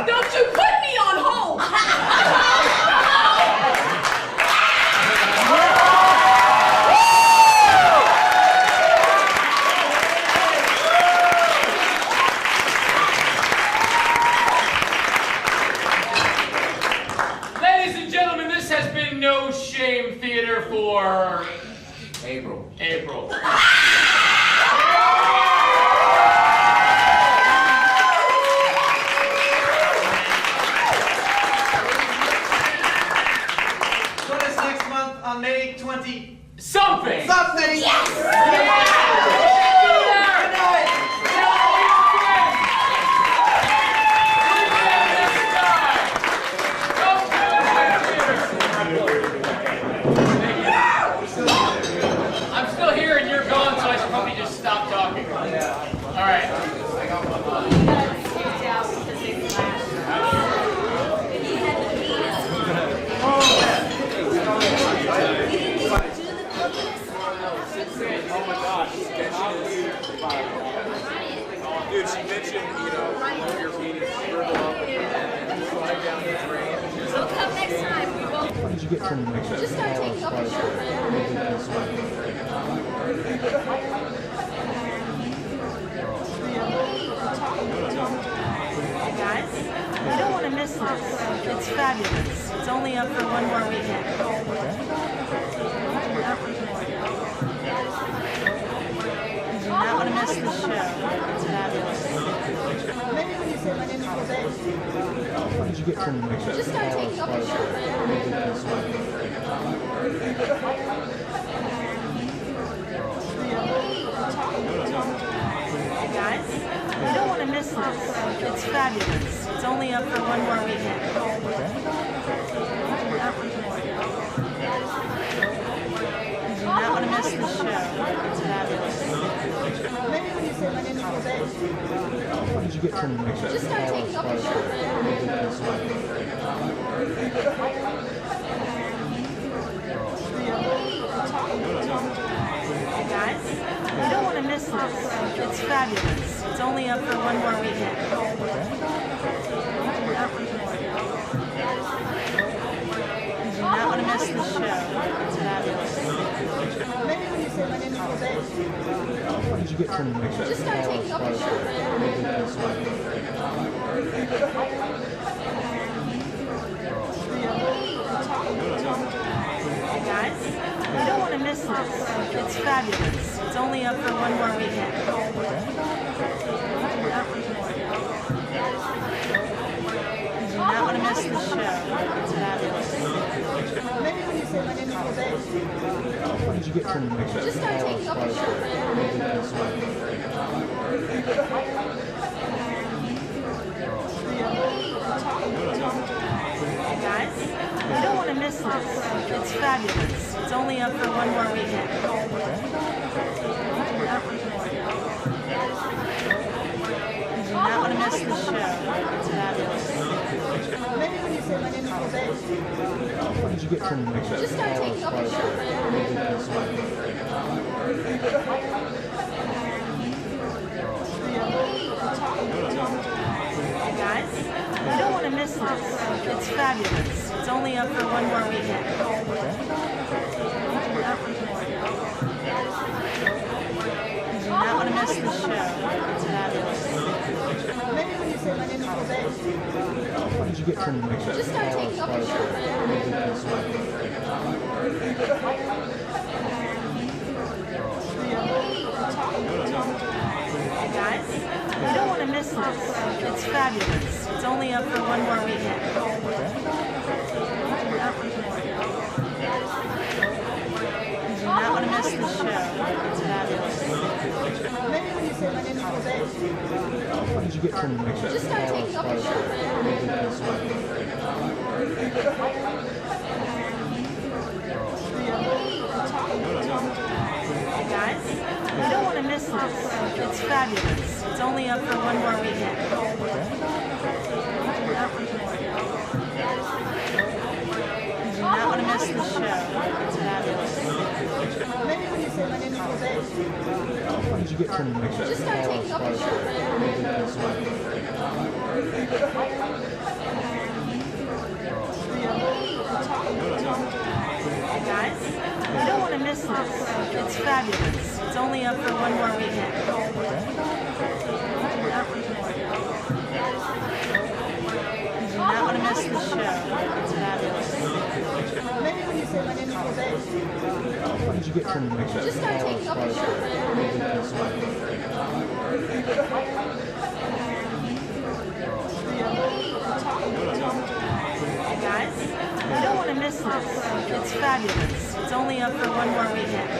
J: Don't you put me on hold.
A: No Shame Theater for
S: April.
A: April.
C: Join us next month on May 20.
A: Something!
C: Something!
A: Yes! I'm still here and you're gone, so I should probably just stop talking. All right.
I: Oh my gosh. Dude, she mentioned, blow your penis, scribble up, and slide down the drain.
O: We'll come next time. We will.
P: Where did you get some
O: Just start taking off your shirt.
T: Guys, I don't want to miss
J: this. It's fabulous. It's only up for one more weekend. You do not want to miss the show. It's fabulous.
F: Maybe when you say my name is Jose.
P: What did you get from me?
E: Just start taking off your shirt.
J: Guys, you don't want to miss this. It's fabulous. It's only up for one more weekend. You do not want to miss the show. It's fabulous.
F: Maybe when you say my name is Jose.
P: What did you get from me?
E: Just start taking off your shirt.
J: Guys, you don't want to miss this. It's fabulous. It's only up for one more weekend. You do not want to miss the show. It's fabulous.
F: Maybe when you say my name is Jose.
P: What did you get from me?
E: Just start taking off your shirt.
J: Guys, you don't want to miss this. It's fabulous. It's only up for one more weekend. You do not want to miss the show. It's fabulous.
F: Maybe when you say my name is Jose.
P: What did you get from me?
E: Just start taking off your shirt.
J: Guys, you don't want to miss this. It's fabulous. It's only up for one more weekend. You do not want to miss the show. It's fabulous.
F: Maybe when you say my name is Jose.
P: What did you get from me?
E: Just start taking off your shirt.
J: Guys, you don't want to miss this. It's fabulous. It's only up for one more weekend. You do not want to miss the show. It's fabulous.
F: Maybe when you say my name is Jose.
P: What did you get from me?
E: Just start taking off your shirt.
J: Guys, you don't want to miss this. It's fabulous. It's only up for one more weekend. You do not want to miss the show. It's fabulous.
F: Maybe when you say my name is Jose.
P: What did you get from me?
E: Just start taking off your shirt.
J: Guys, you don't want to miss this. It's fabulous. It's only up for one more weekend. You do not want to miss the show. It's fabulous.
F: Maybe when you say my name is Jose.
P: What did you get from me?
E: Just start taking off your shirt.
J: Guys, you don't want to miss this. It's fabulous. It's only up for one more weekend. You do not want to miss the show. It's fabulous.
F: Maybe when you say my name is Jose.
P: What did you get from me?
E: Just start taking off your shirt.
J: Guys, you don't want to miss this. It's fabulous. It's only up for one more weekend.